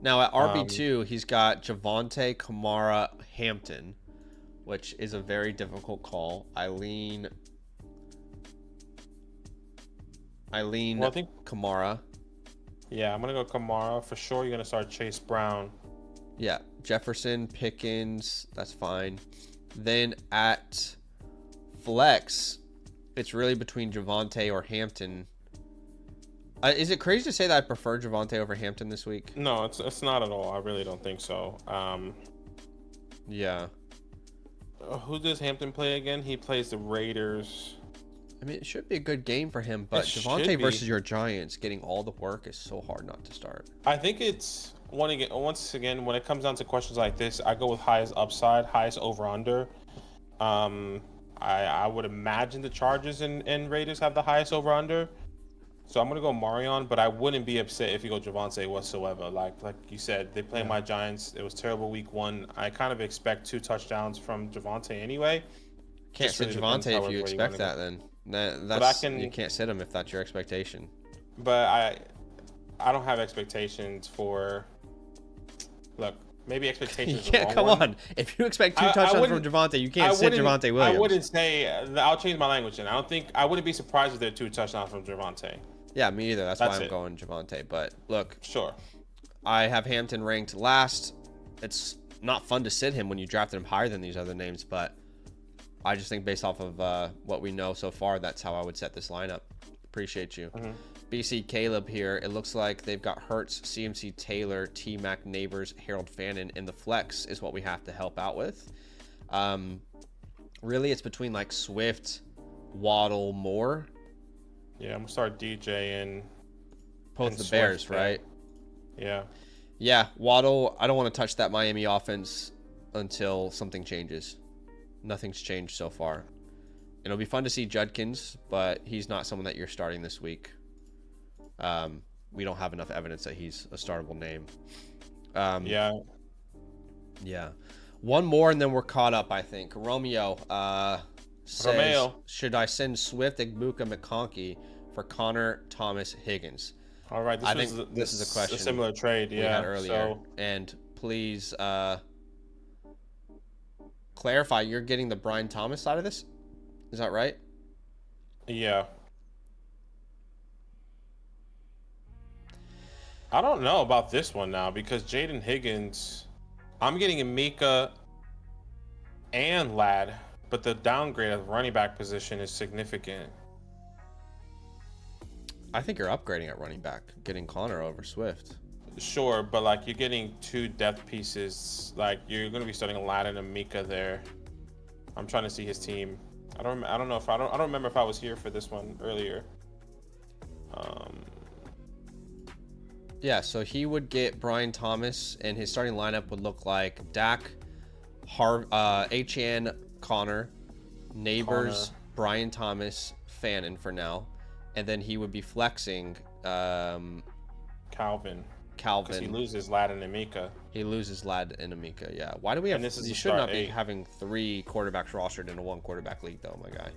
Now at RB2, he's got Javonte, Kamara, Hampton, which is a very difficult call. I think Kamara. Yeah, I'm gonna go Kamara for sure. You're gonna start Chase Brown. Yeah, Jefferson, Pickens, that's fine. Then at flex, it's really between Javonte or Hampton. Is it crazy to say that I prefer Javonte over Hampton this week? No, it's not at all. I really don't think so. Yeah. Who does Hampton play again? He plays the Raiders. I mean, it should be a good game for him, but Javonte versus your Giants getting all the work is so hard not to start. I think it's once again when it comes down to questions like this, I go with highest upside, highest over under. I would imagine the Chargers and Raiders have the highest over under. So I'm gonna go Marion, but I wouldn't be upset if you go Javonte whatsoever. Like you said, they play my Giants. It was terrible week 1. I kind of expect 2 touchdowns from Javonte anyway. Can't sit Javonte if you expect that. Then you can't sit him if that's your expectation. But I don't have expectations for. Look, maybe expectations. Yeah, come on. If you expect 2 touchdowns from Javonte, you can't sit Javonte Williams. I wouldn't say. I'll change my language. Then I wouldn't be surprised if there are 2 touchdowns from Javonte. Yeah, me either. That's why I'm going Javonte. But look, sure, I have Hampton ranked last. It's not fun to sit him when you drafted him higher than these other names, but I just think based off of what we know so far, that's how I would set this lineup. Appreciate you. BC Caleb here. It looks like they've got Hurts, CMC Taylor, T-Mac Neighbors, Harold Fannin, and the flex is what we have to help out with. Really, it's between like Swift, Waddle, Moore. Yeah, I'm gonna start DJ and both the Bears, right? Yeah. Yeah, Waddle. I don't want to touch that Miami offense until something changes. Nothing's changed so far. It'll be fun to see Judkins, but he's not someone that you're starting this week. We don't have enough evidence that he's a startable name. Yeah. One more and then we're caught up, I think. Romeo says, should I send Swift, Igbuka, McConkey for Connor, Thomas, Higgins? All right, this is a question. A similar trade, we had earlier. And please clarify, you're getting the Brian Thomas side of this? Is that right? Yeah. I don't know about this one now because Jaden Higgins, I'm getting Emeka and Lad, but the downgrade of running back position is significant. I think you're upgrading at running back, getting Connor over Swift. Sure, but like you're getting 2 depth pieces. Like you're going to be starting Lad and Emeka there. I'm trying to see his team. I don't remember if I was here for this one earlier. Yeah, so he would get Brian Thomas, and his starting lineup would look like Dak, HN, Connor, Neighbors, Brian Thomas, Fannin for now, and then he would be flexing Calvin. Because he loses Lad and Emeka. He loses Lad and Emeka, yeah. Why do we have... You should not be having 3 quarterbacks rostered in a 1 quarterback league, though, my guy.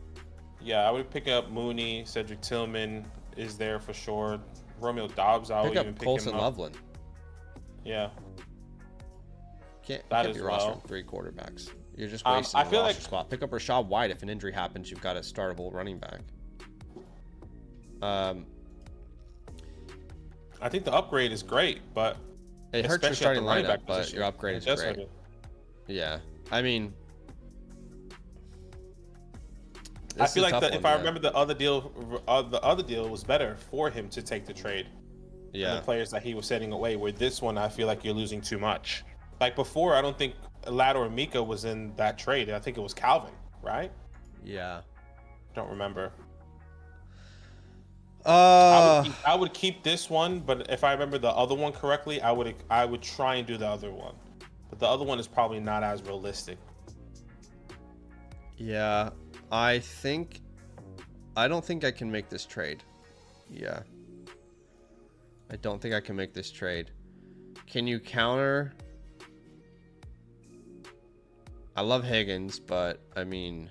Yeah, I would pick up Mooney. Cedric Tillman is there for sure. Romeo Dobbs, I would even pick Colson him up. Loveland. Yeah. Can't be rostering 3 quarterbacks. You're just wasting a roster spot. Pick up Rashad White. If an injury happens, you've got a startable running back. I think the upgrade is great, but it hurts your starting lineup, but your upgrade is great. Yeah, I mean, I feel like if I remember the other deal was better for him to take the trade. Yeah, the players that he was setting away. Where this one, I feel like you're losing too much. Like before, I don't think Lad or Emeka was in that trade. I think it was Calvin, right? Yeah, don't remember. I would keep this one, but if I remember the other one correctly, I would try and do the other one. But the other one is probably not as realistic. Yeah, I don't think I can make this trade. Yeah. I don't think I can make this trade. Can you counter? I love Higgins, but I mean,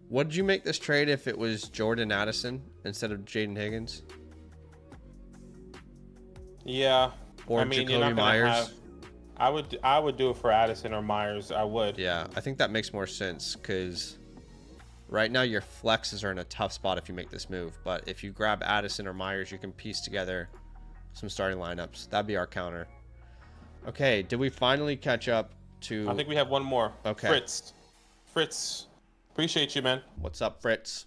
would you make this trade if it was Jordan Addison instead of Jaden Higgins? Yeah. Or Jacoby Myers? I would do it for Addison or Myers. I would. Yeah, I think that makes more sense because right now your flexes are in a tough spot if you make this move. But if you grab Addison or Myers, you can piece together some starting lineups. That'd be our counter. Okay, did we finally catch up to... I think we have one more. Okay. Fritz. Appreciate you, man. What's up, Fritz?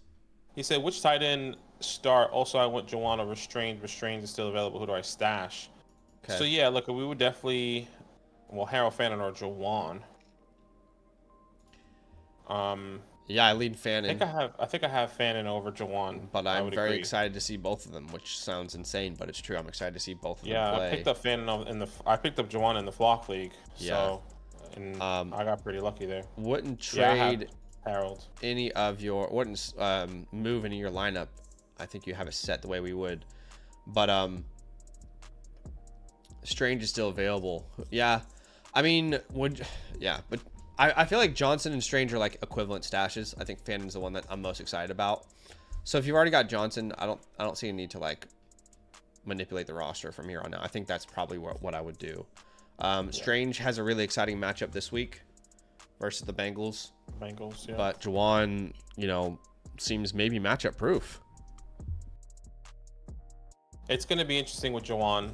He said, which tight end start? Also, I want Joanna Restrained. Restrained is still available. Who do I stash? Okay. So, yeah, look, we would definitely... Well, Harold Fannin or Jawan. Yeah, I lead Fannin. I think I have Fannin over Jawan. But I'm very excited to see both of them, which sounds insane, but it's true. I'm excited to see both of them play. Yeah, I picked up Fannin I picked up Jawan in the Flock League. So, and I got pretty lucky there. Wouldn't trade Harold any of your wouldn't move any of your lineup. I think you have it set the way we would. But Strange is still available. Yeah. I mean, but I feel like Johnson and Strange are like equivalent stashes. I think Fannin's the one that I'm most excited about. So if you've already got Johnson, I don't see a need to like manipulate the roster from here on out. I think that's probably what I would do. Strange has a really exciting matchup this week versus the Bengals. Yeah. But Jawan, seems maybe matchup proof. It's going to be interesting with Jawan.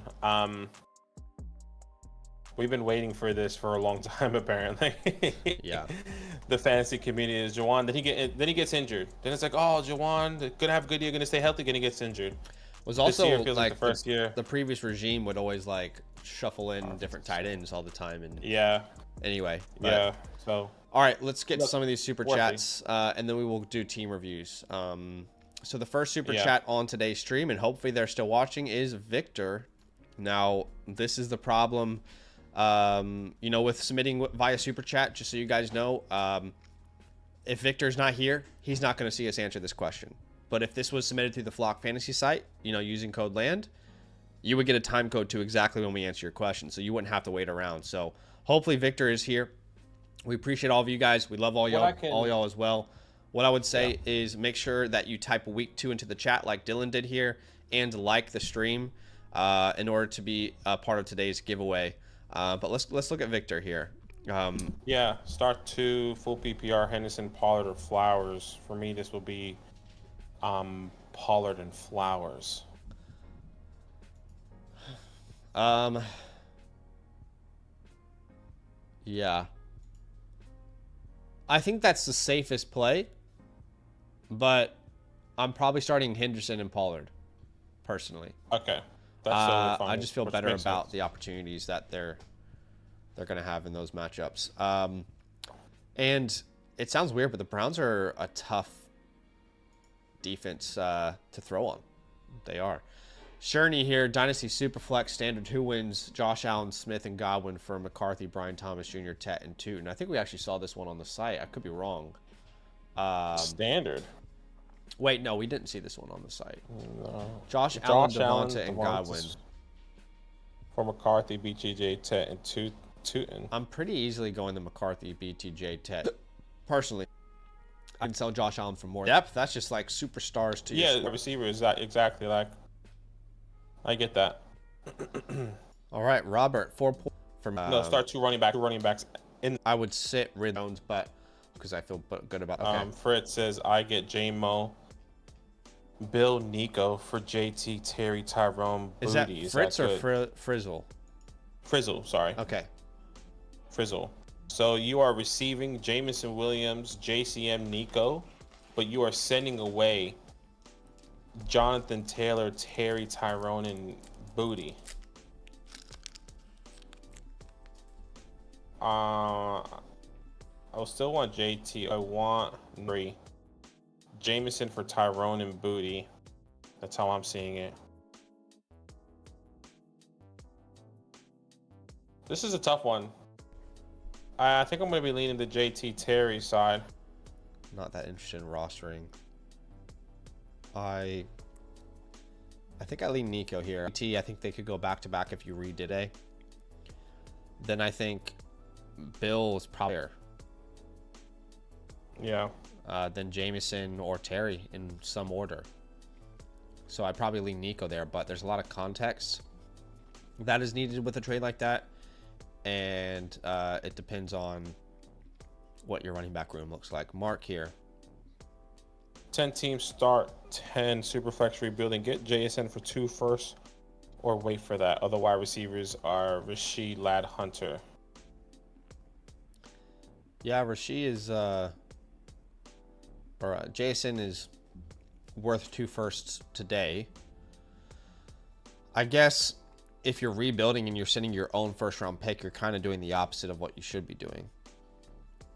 We've been waiting for this for a long time, apparently. Yeah. The fantasy community is Jawan. Then he gets injured. Then it's like, oh, Jawan, gonna have a good year, gonna stay healthy. Then he gets injured. Was also this year feels like the first year. The previous regime would always like shuffle in different tight ends all the time, and yeah. Anyway. Yeah. So. All right, let's get to some of these super chats, and then we will do team reviews. So the first super chat on today's stream, and hopefully they're still watching, is Victor. Now, this is the problem. With submitting via super chat, just so you guys know, if Victor's not here, he's not going to see us answer this question. But if this was submitted through the Flock Fantasy site, using code LAND, you would get a time code to exactly when we answer your question, so you wouldn't have to wait around. So hopefully Victor is here. We appreciate all of you guys. We love all y'all as well. What I would say is make sure that you type week 2 into the chat like Dylan did here, and like the stream in order to be a part of today's giveaway. But let's look at Victor here. Start 2, full PPR, Henderson, Pollard, or Flowers. For me, this will be Pollard and Flowers. Yeah. I think that's the safest play, but I'm probably starting Henderson and Pollard, personally. Okay. That's totally fine. I just feel which better makes about sense. the opportunities that they're going to have in those matchups. And it sounds weird, but the Browns are a tough defense to throw on. They are. Sherney here, Dynasty Superflex Standard. Who wins? Josh Allen, Smith, and Godwin for McCarthy, Brian Thomas Jr., Tet, and Tootin. I think we actually saw this one on the site. I could be wrong. Standard. Wait, no, we didn't see this one on the site. No. Josh Allen, Devonta, and Godwin. For McCarthy, BTJ, Tet, and Tootin. I'm pretty easily going to McCarthy, BTJ, Tet. Personally, I can sell Josh Allen for more depth. That's just like superstars to your Yeah, the squad. receiver is that exactly like. I get that. All right, Robert, 4 points from. No, start two running backs. I would sit Rid Jones, but because I feel good about. Okay. Fritz says I get J-Mo, Bill, Nico for JT, Terry, Tyrone, Booty. Is that Fritz or Frizzle? Frizzle, sorry. Okay. Frizzle. So you are receiving Jamison Williams, JCM, Nico, but you are sending away Jonathan Taylor, Terry, Tyrone, and Booty. I will still want JT. I want 3. Jameson for Tyrone and Booty. That's how I'm seeing it. This is a tough one. I think I'm going to be leaning the JT Terry side. Not that interested in rostering. I think I lean Nico here. I think they could go back to back if you redid A. Then I think Bill is probably here. Yeah. Then Jameson or Terry in some order. So I'd probably lean Nico there, but there's a lot of context that is needed with a trade like that. And it depends on what your running back room looks like. Mark here. 10 teams start, 10 Superflex rebuilding. Get JSN for 2 first or wait for that. Other wide receivers are Rashid, Ladd, Hunter. Yeah, Rashid is Jason is worth 2 firsts today. I guess if you're rebuilding and you're sending your own first round pick, you're kind of doing the opposite of what you should be doing.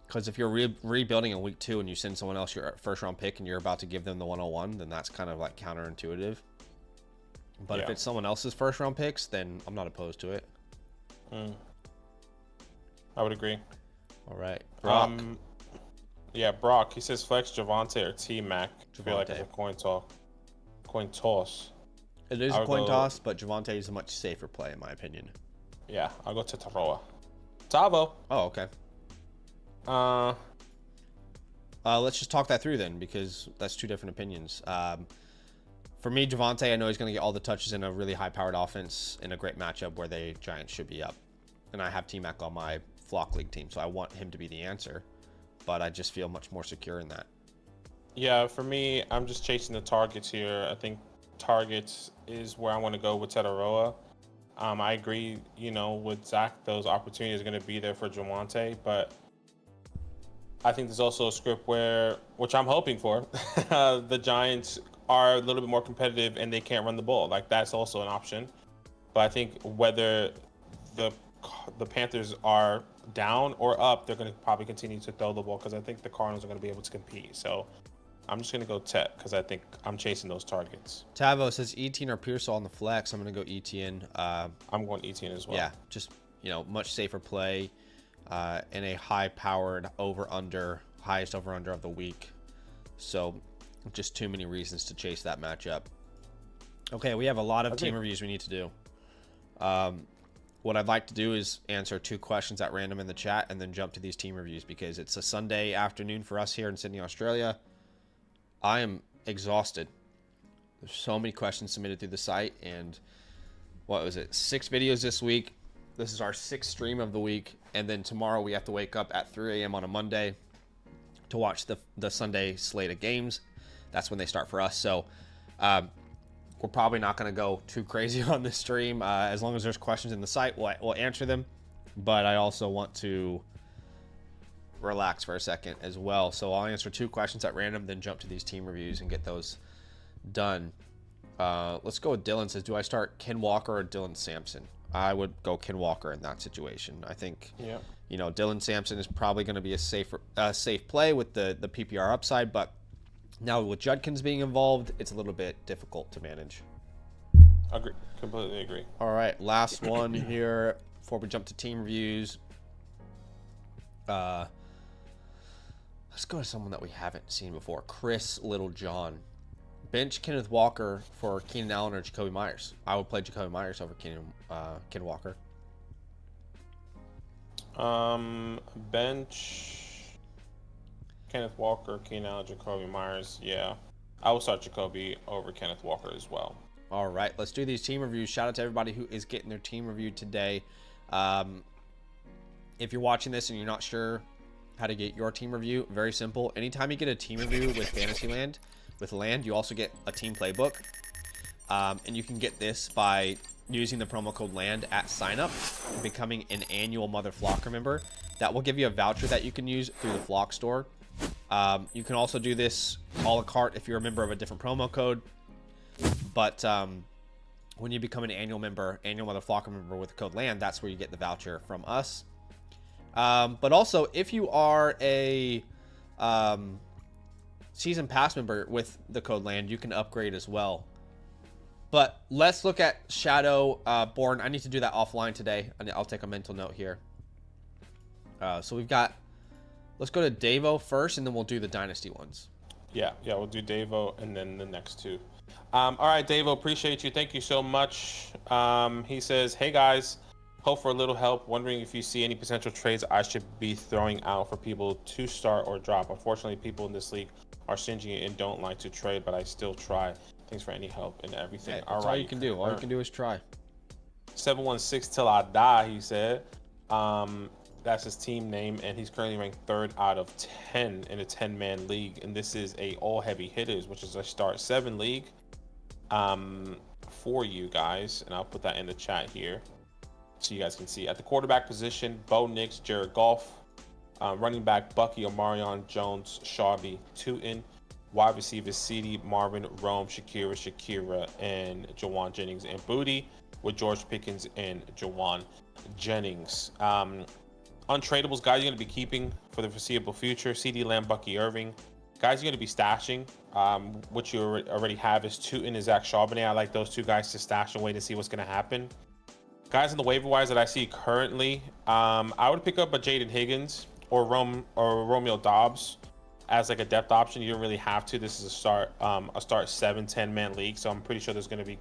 Because if you're rebuilding in week 2 and you send someone else your first round pick and you're about to give them the 101, then that's kind of like counterintuitive. But if it's someone else's first round picks, then I'm not opposed to it. I would agree. All right. Brock. Yeah, Brock. He says flex Javonte or T-Mac. I feel like it's a coin toss. It is a coin toss, but Javonte is a much safer play in my opinion. Yeah, I'll go to Taroa. Tavo. Oh, okay. Let's just talk that through then, because that's 2 different opinions. For me, Javonte, I know he's going to get all the touches in a really high-powered offense in a great matchup where the Giants should be up. And I have T-Mac on my Flock League team, so I want him to be the answer. But I just feel much more secure in that. Yeah, for me, I'm just chasing the targets here. I think targets is where I want to go with Tetaroa. I agree, with Zach, those opportunities are going to be there for Javonte, but I think there's also a script which I'm hoping for, the Giants are a little bit more competitive and they can't run the ball. Like, that's also an option. But I think whether the Panthers are down or up, they're going to probably continue to throw the ball because I think the Cardinals are going to be able to compete. So I'm just going to go Tet because I think I'm chasing those targets. Tavo says Etienne or Pearsall on the flex. I'm going to go Etienne. I'm going Etienne as well. Yeah, just, much safer play in a high-powered over-under, highest over-under of the week. So just too many reasons to chase that matchup. Okay, we have a lot of team reviews we need to do. What I'd like to do is answer 2 questions at random in the chat and then jump to these team reviews because it's a Sunday afternoon for us here in Sydney, Australia. I am exhausted. There's so many questions submitted through the site, and what was it? 6 videos this week. This is our 6th stream of the week, and then tomorrow we have to wake up at 3 a.m. on a Monday to watch the Sunday slate of games. That's when they start for us. So we're probably not going to go too crazy on this stream. As long as there's questions in the site, we'll answer them. But I also want to relax for a second as well. So I'll answer 2 questions at random, then jump to these team reviews and get those done. Let's go with Dylan. Says, do I start Ken Walker or Dylan Sampson? I would go Ken Walker in that situation. I think, you know, Dylan Sampson is probably going to be a safe play with the PPR upside, but now with Judkins being involved, it's a little bit difficult to manage. Agree. Completely agree. All right, last one here before we jump to team reviews. Let's go to someone that we haven't seen before. Chris Littlejohn. Bench Kenneth Walker for Keenan Allen or Jacoby Myers. I would play Jacoby Myers over Ken Walker. Bench Kenneth Walker, Keenan Allen, Jacoby Myers. Yeah, I will start Jacoby over Kenneth Walker as well. All right, let's do these team reviews. Shout out to everybody who is getting their team reviewed today. If you're watching this and you're not sure how to get your team review, very simple. Anytime you get a team review with Fantasyland, with Land, you also get a team playbook. And you can get this by using the promo code LAND at signup and becoming an annual Mother Flocker member. That will give you a voucher that you can use through the Flock store. You can also do this a la carte if you're a member of a different promo code. But when you become an annual member, annual Mother Flocker member with the code LAND, that's where you get the voucher from us. But also, if you are a season pass member with the code LAND, you can upgrade as well. But let's look at Shadow Born. I need to do that offline today. I'll take a mental note here. So we've got, let's go to Davo first, and then we'll do the Dynasty ones. Yeah, we'll do Davo and then the next 2. All right, Davo, appreciate you. Thank you so much. He says, hey guys, hope for a little help. Wondering if you see any potential trades I should be throwing out for people to start or drop. Unfortunately, people in this league are stingy and don't like to trade, but I still try. Thanks for any help and everything. Hey, all you can do. All you can do is try. 716 till I die, he said. That's his team name, and he's currently ranked 3rd out of 10 in a 10-man league, and this is a all heavy hitters, which is a start 7 league for you guys, and I'll put that in the chat here so you guys can see. At the quarterback position, Bo Nix, Jared Goff. Running back, Bucky, Omarion, Jones, Sharby, Tootin. Wide receivers, CD, Marvin, Rome, Shakira, and Jawan Jennings and Booty, with George Pickens and Jawan Jennings. Untradables, guys you're going to be keeping for the foreseeable future: CD Lamb, Bucky Irving. Guys you're going to be stashing, what you already have is Tootin and Zach Charbonnet. I like those 2 guys to stash and wait to see what's going to happen. Guys in the waiver wires that I see currently, I would pick up a Jaden Higgins or Romeo Dobbs as like a depth option. You don't really have to. This is a start 7-10 man league, so I'm pretty sure there's going to be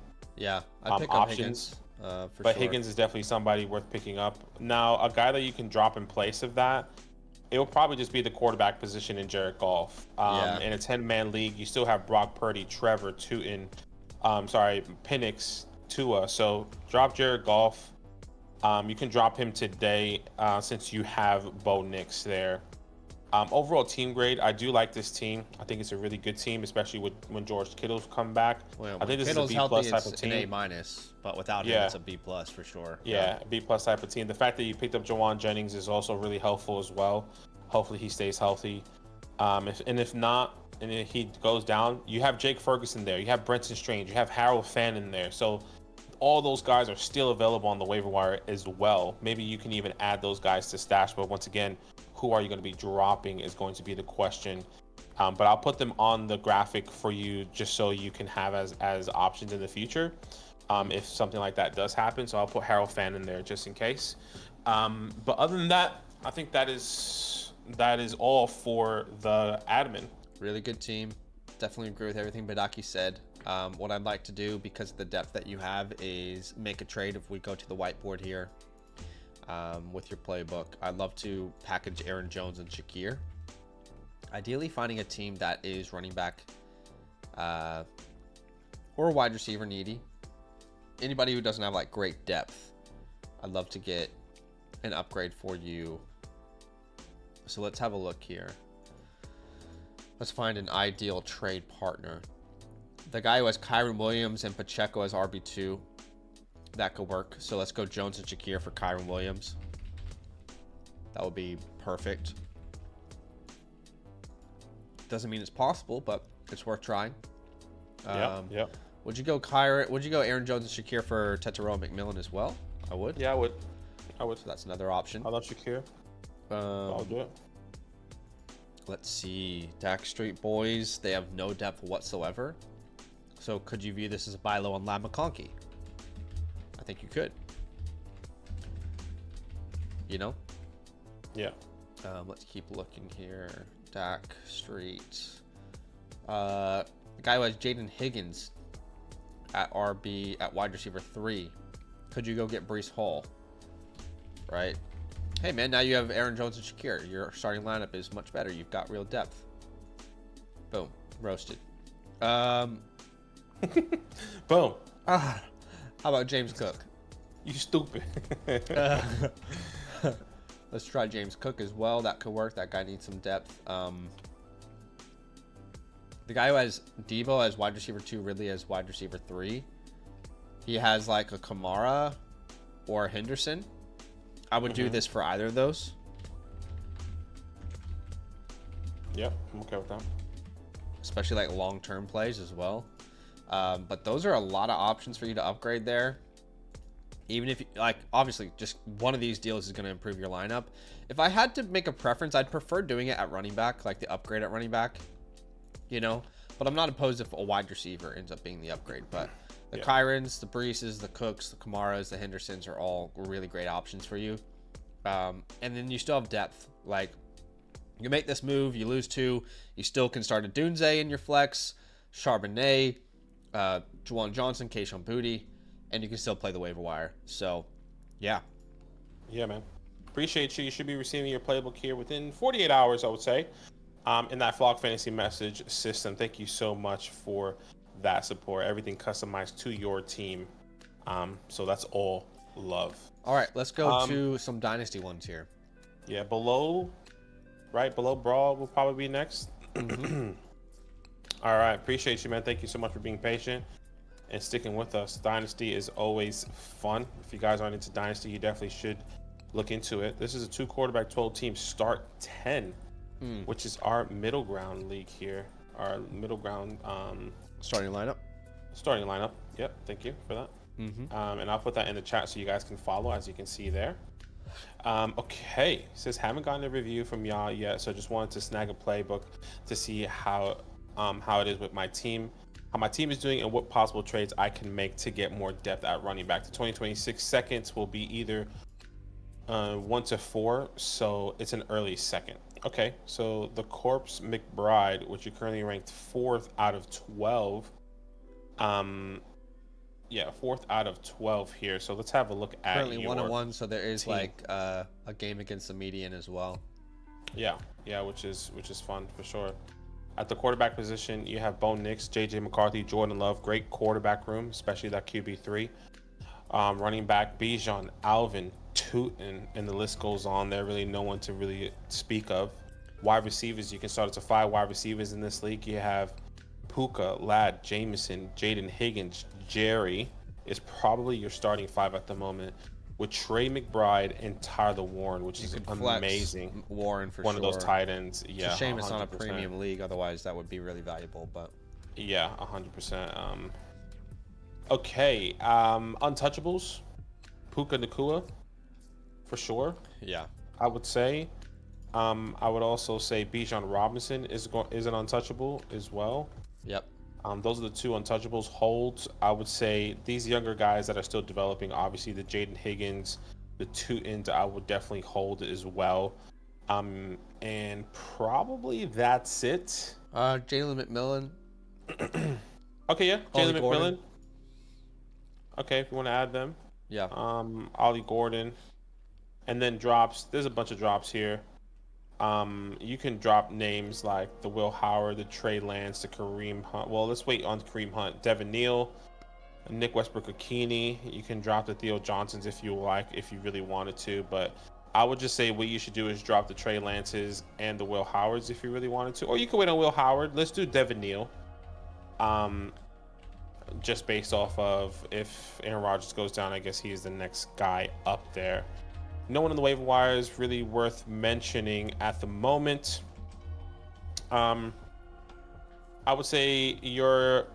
I'd pick up Higgins, for but sure. Higgins is definitely somebody worth picking up. Now, a guy that you can drop in place of that, it will probably just be the quarterback position in Jared Goff. In a 10-man league, you still have Brock Purdy, Trevor, Tootin, Penix, Tua. So drop Jared Goff. You can drop him today since you have Bo Nix there. Overall team grade, I do like this team. I think it's a really good team, especially when George Kittle's come back. Well, I think this Kittle's is a B+ type of it's team. an A-, but without him, it's a B+ for sure. Yeah, B+ type of team. The fact that you picked up Jawan Jennings is also really helpful as well. Hopefully he stays healthy. If not, and if he goes down, you have Jake Ferguson there. You have Brenton Strange. You have Harold Fannin there. So all those guys are still available on the waiver wire as well. Maybe you can even add those guys to stash. But once again, who are you going to be dropping is going to be the question. But I'll put them on the graphic for you just so you can have as options in the future if something like that does happen. So I'll put Harold Fannin there just in case. But other than that, I think that is all for the admin. Really good team. Definitely agree with everything Badaki said. What I'd like to do, because of the depth that you have, is make a trade if we go to the whiteboard here with your playbook. I'd love to package Aaron Jones and Shakir. Ideally finding a team that is running back or wide receiver needy. Anybody who doesn't have like great depth, I'd love to get an upgrade for you. So let's have a look here. Let's find an ideal trade partner. The guy who has Kyron Williams and Pacheco as RB2, that could work. So let's go Jones and Shakir for Kyron Williams. That would be perfect. Doesn't mean it's possible, but it's worth trying. Yep. Would you go Aaron Jones and Shakir for Tetairoa McMillan as well? I would. Yeah, I would. So that's another option. I love Shakir. I'll do it. Let's see. Dak Street boys, they have no depth whatsoever. So could you view this as a buy low on Lab McConkey? I think you could. You know? Yeah. Let's keep looking here. Dak Street. The guy who has Jaden Higgins at wide receiver 3. Could you go get Breece Hall? Right? Hey, man, now you have Aaron Jones and Shakir. Your starting lineup is much better. You've got real depth. Boom. Roasted. Boom. How about James Cook? You stupid. Let's try James Cook as well. That could work. That guy needs some depth. The guy who has Debo as wide receiver 2, Ridley as wide receiver 3. He has like a Kamara or a Henderson. I would do this for either of those. Yep, I'm okay with that. Especially like long-term plays as well. But those are a lot of options for you to upgrade there. Even if, obviously, just one of these deals is going to improve your lineup. If I had to make a preference, I'd prefer doing it at running back, like the upgrade at running back, But I'm not opposed if a wide receiver ends up being the upgrade. But the Kyrons, the Breeses, the Cooks, the Kamaras, the Hendersons are all really great options for you. And then you still have depth. Like, you make this move, you lose 2, you still can start a Dunze in your flex, Charbonnet, Juwan Johnson, Keishon Boutte, and you can still play the waiver wire. So, yeah. Yeah, man. Appreciate you. You should be receiving your playbook here within 48 hours, I would say, in that Flock Fantasy message system. Thank you so much for that support. Everything customized to your team. So that's all love. All right, let's go to some dynasty ones here. Yeah, below Brawl will probably be next. All right, appreciate you, man. Thank you so much for being patient and sticking with us. Dynasty is always fun. If you guys aren't into Dynasty, you definitely should look into it. This is a 2-quarterback, 12-team start 10, which is our middle ground league here. Our middle ground starting lineup. Starting lineup. Yep, thank you for that. And I'll put that in the chat so you guys can follow, as you can see there. Okay, it says haven't gotten a review from y'all yet, so just wanted to snag a playbook to see how it is with my team, how my team is doing, and what possible trades I can make to get more depth at running back. The 2026 seconds will be either 1 to 4, so it's an early second. Okay, so the Corpse McBride, which you currently ranked 4th out of 12. Yeah, 4th out of 12 here. So let's have a look at currently 1-1, so there is team. A game against the median as well. Yeah, which is fun for sure. At the quarterback position, you have Bo Nix, JJ McCarthy, Jordan Love. Great quarterback room, especially that QB3. Running back, Bijan, Alvin, Tootin, and the list goes on. There really no one to really speak of. Wide receivers, you can start to 5 wide receivers in this league. You have Puka, Ladd, Jameson, Jaden Higgins, Jerry is probably your starting 5 at the moment, with Trey McBride and Tyler Warren, which is amazing. Warren for one of those tight ends. Yeah, it's a shame it's not a premium league. Otherwise, that would be really valuable. But yeah, 100%. Okay, untouchables, Puka Nacua, for sure. Yeah, I would say. I would also say Bijan Robinson is an untouchable as well. Yep. Those are the 2 untouchables. Holds, I would say these younger guys that are still developing, obviously the Jaden Higgins, the Tootins, I would definitely hold as well. And probably that's it. Jalen McMillan. Okay, yeah, Jalen McMillan. Gordon. Okay, if you want to add them. Yeah. Ollie Gordon. And then drops. There's a bunch of drops here. You can drop names like the Will Howard, the Trey Lance, the Kareem Hunt. Well, let's wait on Kareem Hunt. Devin Neal, Nick Westbrook-Akini. You can drop the Theo Johnsons if you like, if you really wanted to. But I would just say what you should do is drop the Trey Lances and the Will Howards if you really wanted to. Or you can wait on Will Howard. Let's do Devin Neal. just based off of if Aaron Rodgers goes down, I guess he's the next guy up there. No one in the waiver wire is really worth mentioning at the moment. I would say your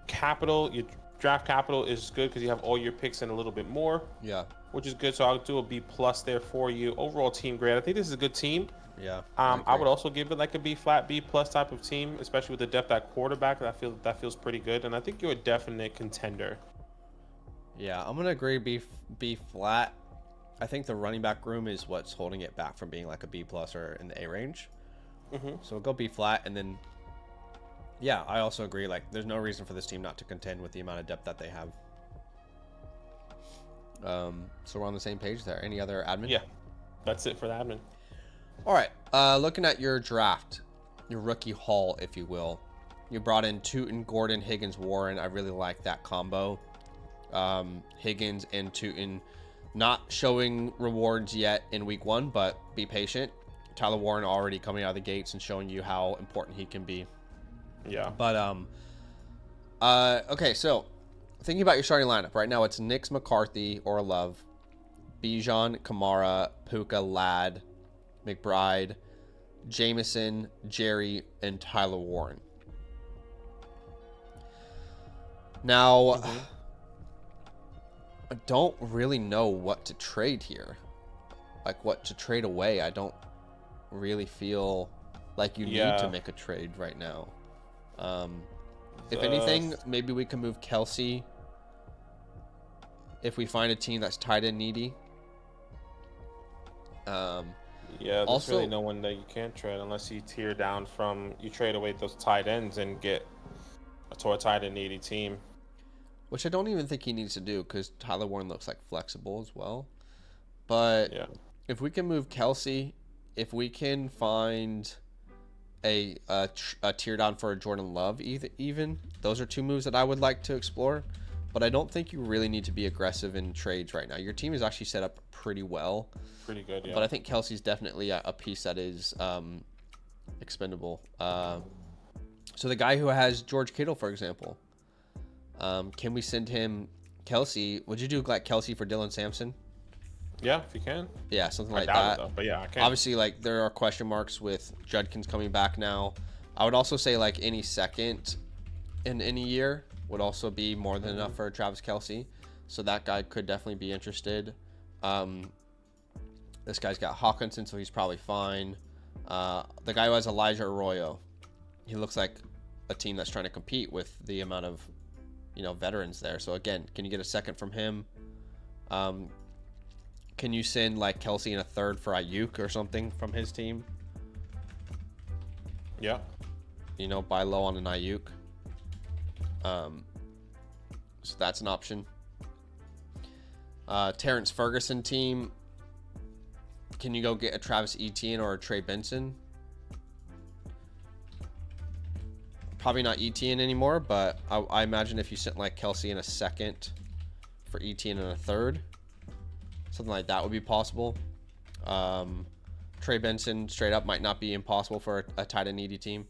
draft capital is good because you have all your picks and a little bit more. Yeah. Which is good. So I'll do a B+ there for you. Overall team grade. I think this is a good team. Yeah. I would also give it like a B flat, B+ type of team, especially with the depth at quarterback. That feels pretty good, and I think you're a definite contender. Yeah, I'm gonna agree. B flat. I think the running back room is what's holding it back from being like a B+ or in the A range. Mm-hmm. So we'll go B flat, and then yeah, I also agree. Like, there's no reason for this team not to contend with the amount of depth that they have. So we're on the same page there. Any other admin? Yeah, that's it for the admin. All right. Looking at your draft, your rookie haul, if you will, you brought in Tootin, Gordon, Higgins, Warren. I really like that combo. Higgins and Tootin not showing rewards yet in week 1, but be patient. Tyler Warren already coming out of the gates and showing you how important he can be. Yeah. But okay, so thinking about your starting lineup right now, it's Nix, McCarthy, or Love, Bijan, Kamara, Puka, Ladd, McBride, Jameson, Jerry, and Tyler Warren. Now, I don't really know what to trade here. Like, what to trade away. I don't really feel like you need to make a trade right now. If anything, maybe we can move Kelsey if we find a team that's tight end needy. Yeah, there's also, really no one that you can't trade unless you you trade away those tight ends and get a tight end needy team. Which I don't even think he needs to do because Tyler Warren looks like flexible as well. But yeah, if we can move Kelsey, if we can find a tear down for a Jordan Love, even those are two moves that I would like to explore. But I don't think you really need to be aggressive in trades right now. Your team is actually set up pretty well. Pretty good, yeah. But I think Kelsey's definitely a piece that is expendable. So the guy who has George Kittle, for example, can we send him Kelsey? Would you do like Kelsey for Dylan Sampson? Yeah, if you can. Yeah, something like I doubt that. it, though, but yeah, I can. Obviously, like, there are question marks with Judkins coming back now. I would also say like any second in any year would also be more than enough for Travis Kelsey. So that guy could definitely be interested. This guy's got Hawkinson, so he's probably fine. The guy who has Elijah Arroyo, he looks like a team that's trying to compete with the amount of, veterans there. So again, can you get a second from him? Can you send like Kelsey in a third for Ayuk or something from his team? Yeah. Buy low on an Ayuk. So that's an option. Terrence Ferguson team. Can you go get a Travis Etienne or a Trey Benson? Probably not Etienne anymore, but I imagine if you sent like Kelsey in a second for Etienne in a third, something like that would be possible. Trey Benson straight up might not be impossible for a tight end needy team.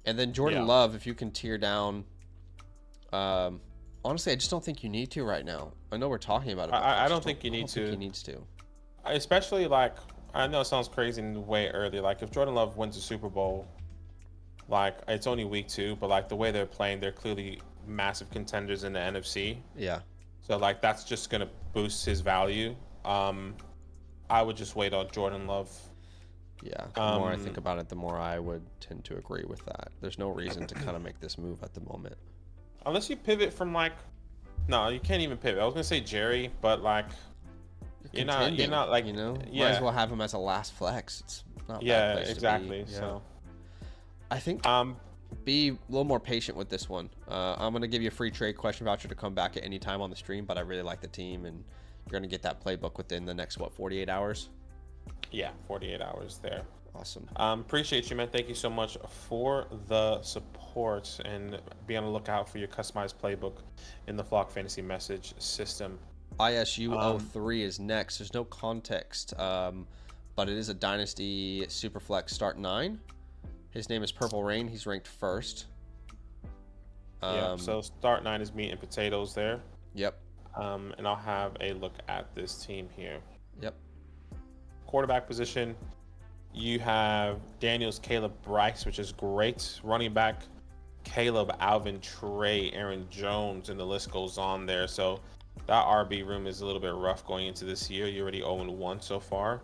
And then Jordan Love, if you can tear down. Honestly, I just don't think you need to right now. I know we're talking about it. I don't think you need to. Think he needs to. Especially like, I know it sounds crazy in the way early. Like if Jordan Love wins the Super Bowl, like it's only week 2, but like the way they're playing, they're clearly massive contenders in the NFC. Yeah. So like that's just gonna boost his value. I would just wait on Jordan Love. Yeah. The more I think about it, the more I would tend to agree with that. There's no reason to kind of make this move at the moment. Unless you pivot from like, no, you can't even pivot. I was gonna say Jerry, but like, you're not like, might as well have him as a last flex. It's not yeah, bad place exactly. To be. So, I think be a little more patient with this one. I'm gonna give you a free trade question voucher to come back at any time on the stream, but I really like the team, and you're gonna get that playbook within the next 48 hours. Yeah, 48 hours there. Awesome. Appreciate you, man. Thank you so much for the support, and be on the lookout for your customized playbook in the Flock Fantasy Message system. ISU 03 is next. There's no context, but it is a Dynasty Superflex Start 9. His name is Purple Rain. He's ranked first. Yeah. So start 9 is meat and potatoes there. Yep. And I'll have a look at this team here. Yep. Quarterback position, you have Daniels, Caleb, Bryce, which is great. Running back, Caleb, Alvin, Trey, Aaron Jones, and the list goes on there. So that RB room is a little bit rough going into this year. You're already 0-1 so far.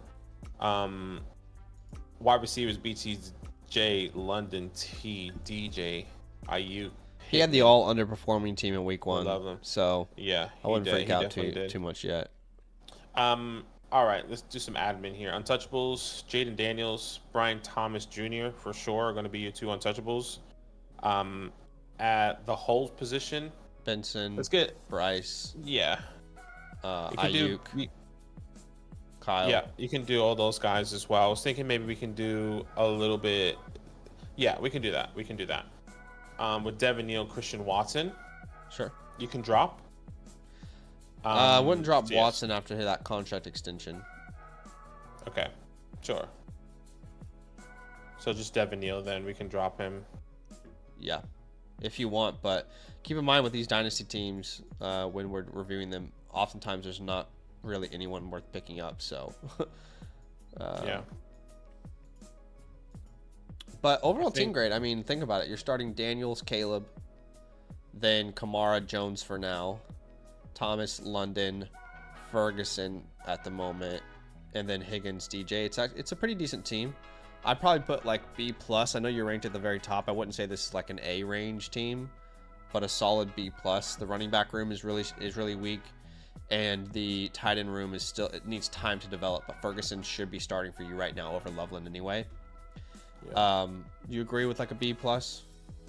Wide receivers, BTJ, London, T, DJ, IU. He had the all underperforming team in week 1. Love them. So yeah, I wouldn't freak out too much yet. All right, let's do some admin here. Untouchables, Jaden Daniels, Brian Thomas Jr. for sure are going to be your 2 untouchables. At the hold position, Benson. Let's get Bryce. Yeah. Ayuk. Kyle. Yeah, you can do all those guys as well. I was thinking maybe we can do a little bit. Yeah, we can do that. With Devin Neal, Christian Watson. Sure. You can drop. I wouldn't drop Watson after that contract extension. Okay, sure. So just Devin Neal, then we can drop him. Yeah, if you want, but keep in mind with these dynasty teams, when we're reviewing them, oftentimes there's not really anyone worth picking up. So, yeah. But overall team grade. I mean, think about it. You're starting Daniels, Caleb, then Kamara, Jones for now, Thomas, London, Ferguson at the moment, and then Higgins, DJ. It's a pretty decent team. I'd probably put like B plus. I know you're ranked at the very top. I wouldn't say this is like an A range team, but a solid B plus. The running back room is really weak, and the tight end room it needs time to develop. But Ferguson should be starting for you right now over Loveland anyway. Yeah. You agree with like a B plus?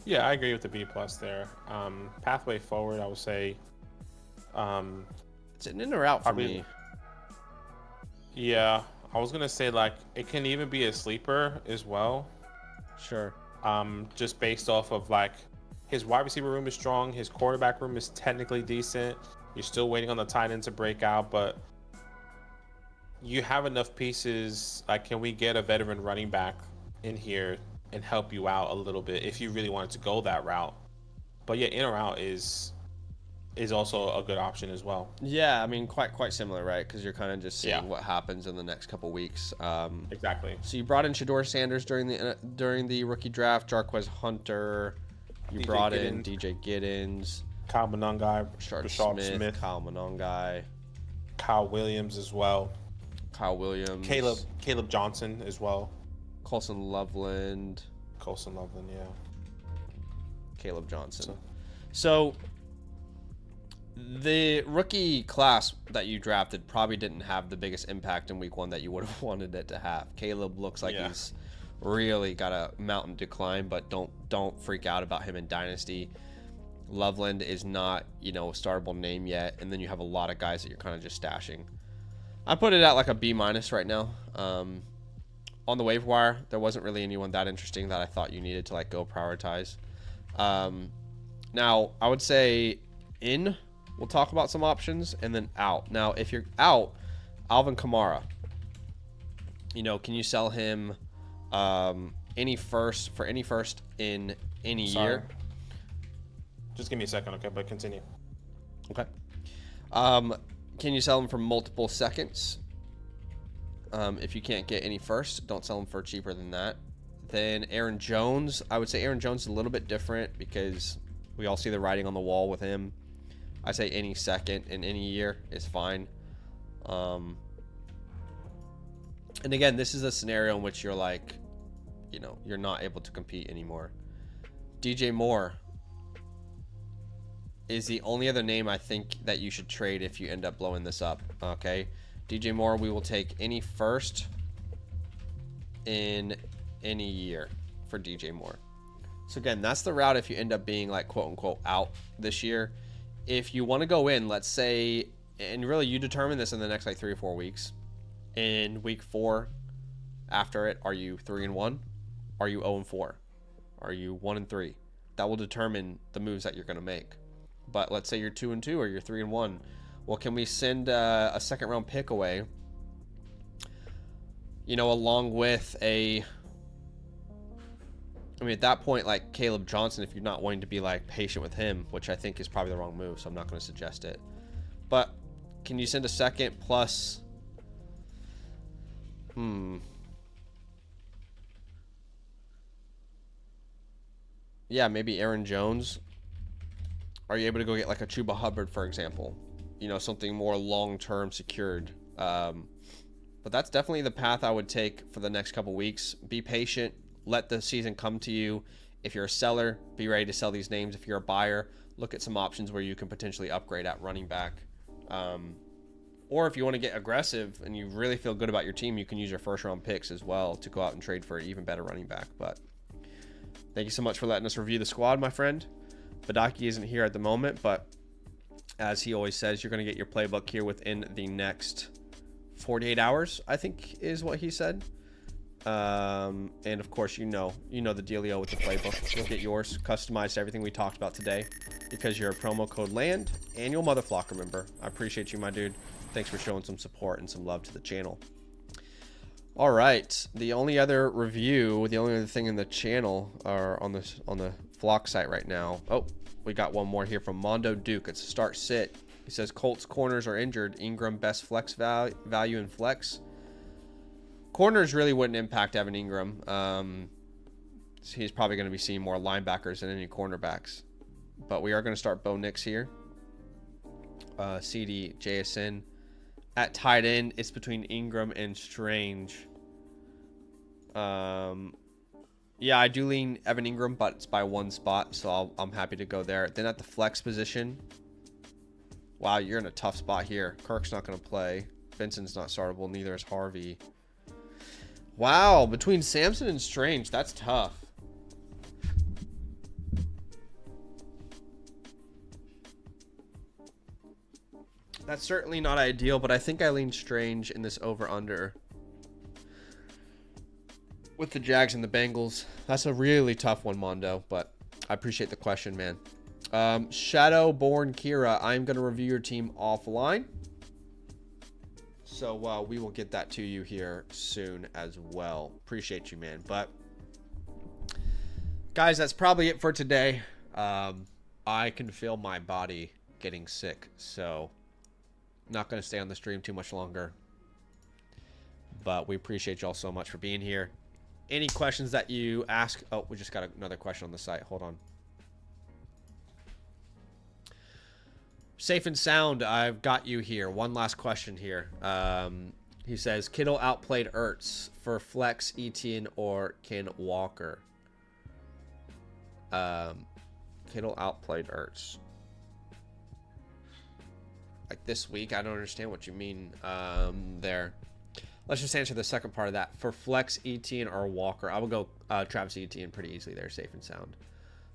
Yeah, I agree with the B plus there. Pathway forward, I would say. It's an in or out for me. Yeah, I was gonna say like it can even be a sleeper as well. Sure. Just based off of like his wide receiver room is strong, his quarterback room is technically decent. You're still waiting on the tight end to break out, but you have enough pieces. Like, can we get a veteran running back in here and help you out a little bit if you really wanted to go that route? But yeah, in or out is also a good option as well. Yeah, I mean, quite similar, right? Because you're kind of just seeing what happens in the next couple weeks. Exactly. So you brought in Shador Sanders during the rookie draft, Jarquez Hunter. You brought in DJ Giddens, Kyle Monongai, Rashard Smith, Kyle Monongai, Kyle Williams as well. Kyle Williams, Caleb Johnson as well. Colson Loveland, yeah. Caleb Johnson. So the rookie class that you drafted probably didn't have the biggest impact in week 1 that you would have wanted it to have. Caleb looks like he's really got a mountain decline, but don't freak out about him in Dynasty. Loveland is not, a startable name yet, and then you have a lot of guys that you're kind of just stashing. I put it at like a B- right now. On the waiver wire, there wasn't really anyone that interesting that I thought you needed to like go prioritize. Now, I would say we'll talk about some options, and then out. Now, if you're out, Alvin Kamara, can you sell him any first in any year? Just give me a second, okay? But continue. Okay. Can you sell him for multiple seconds? If you can't get any first, don't sell him for cheaper than that. Then Aaron Jones, I would say Aaron Jones is a little bit different because we all see the writing on the wall with him. I say any second in any year is fine. And again, this is a scenario in which you're like, you're not able to compete anymore. DJ Moore is the only other name I think that you should trade if you end up blowing this up. Okay. DJ Moore, we will take any first in any year for DJ Moore. So again, that's the route if you end up being like quote unquote out this year. If you want to go in, let's say, and really you determine this in the next like 3 or 4 weeks. In week 4 after it, are you 3-1? Are you 0-4? Are you 1-3? That will determine the moves that you're going to make. But let's say you're 2-2 or you're 3-1. Well, can we send a second round pick away, along with a I mean, at that point, like Caleb Johnson, if you're not wanting to be like patient with him, which I think is probably the wrong move, so I'm not going to suggest it. But can you send a second plus? Yeah, maybe Aaron Jones. Are you able to go get like a Chuba Hubbard, for example? You know, something more long-term secured. But that's definitely the path I would take for the next couple weeks. Be patient. Let the season come to you. If you're a seller, be ready to sell these names. If you're a buyer, look at some options where you can potentially upgrade at running back. Or if you want to get aggressive and you really feel good about your team, you can use your first-round picks as well to go out and trade for an even better running back. But thank you so much for letting us review the squad, my friend. Badaki isn't here at the moment, but as he always says, you're going to get your playbook here within the next 48 hours, I think is what he said. And of course, you know the dealio with the playbook. You'll get yours customized to everything we talked about today because you're a promo code LAND annual Motherflocker member. I appreciate you, my dude. Thanks for showing some support and some love to the channel. All right, the only other review, the only other thing in the channel are on the Flock site right now. Oh, we got one more here from Mondo Duke. It's a start sit. He says Colts corners are injured. Ingram best flex value in flex. Corners really wouldn't impact Evan Ingram. He's probably going to be seeing more linebackers than any cornerbacks. But we are going to start Bo Nix here. CD, JSN. At tight end, it's between Ingram and Strange. Yeah, I do lean Evan Ingram, but it's by one spot, so I'm happy to go there. Then at the flex position, wow, you're in a tough spot here. Kirk's not going to play. Benson's not startable. Neither is Harvey. Wow, between Samson and Strange, that's tough. That's certainly not ideal, but I think I lean Strange in this over-under. With the Jags and the Bengals. That's a really tough one, Mondo, but I appreciate the question, man. Shadowborn Kira, I'm going to review your team offline. So we will get that to you here soon as well. Appreciate you, man. But, guys, that's probably it for today. I can feel my body getting sick, so not going to stay on the stream too much longer. But we appreciate y'all so much for being here. Any questions that you ask? Oh, we just got another question on the site. Hold on. Safe and sound, I've got you here. One last question here. He says, Kittle outplayed Ertz for flex, Etienne, or Ken Walker. Kittle outplayed Ertz. Like this week? I don't understand what you mean there. Let's just answer the second part of that. For flex, Etienne, or Walker, I will go Travis Etienne pretty easily there, safe and sound.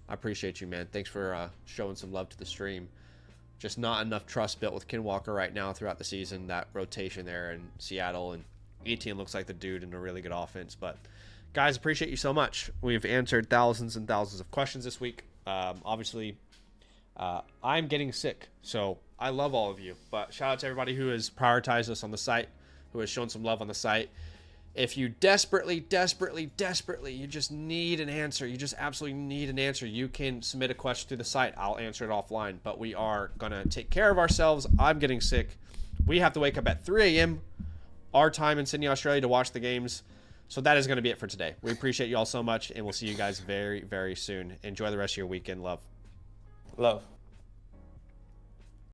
I appreciate you, man. Thanks for showing some love to the stream. Just not enough trust built with Ken Walker right now throughout the season. That rotation there in Seattle, and Etienne looks like the dude in a really good offense. But guys, appreciate you so much. We've answered thousands and thousands of questions this week. Obviously, I'm getting sick, so I love all of you. But shout out to everybody who has prioritized us on the site, who has shown some love on the site. If you desperately, you just need an answer, you just absolutely need an answer, you can submit a question through the site. I'll answer it offline, but we are going to take care of ourselves. I'm getting sick. We have to wake up at 3 a.m. our time in Sydney, Australia to watch the games. So that is going to be it for today. We appreciate you all so much, and we'll see you guys very, very soon. Enjoy the rest of your weekend. Love. Love.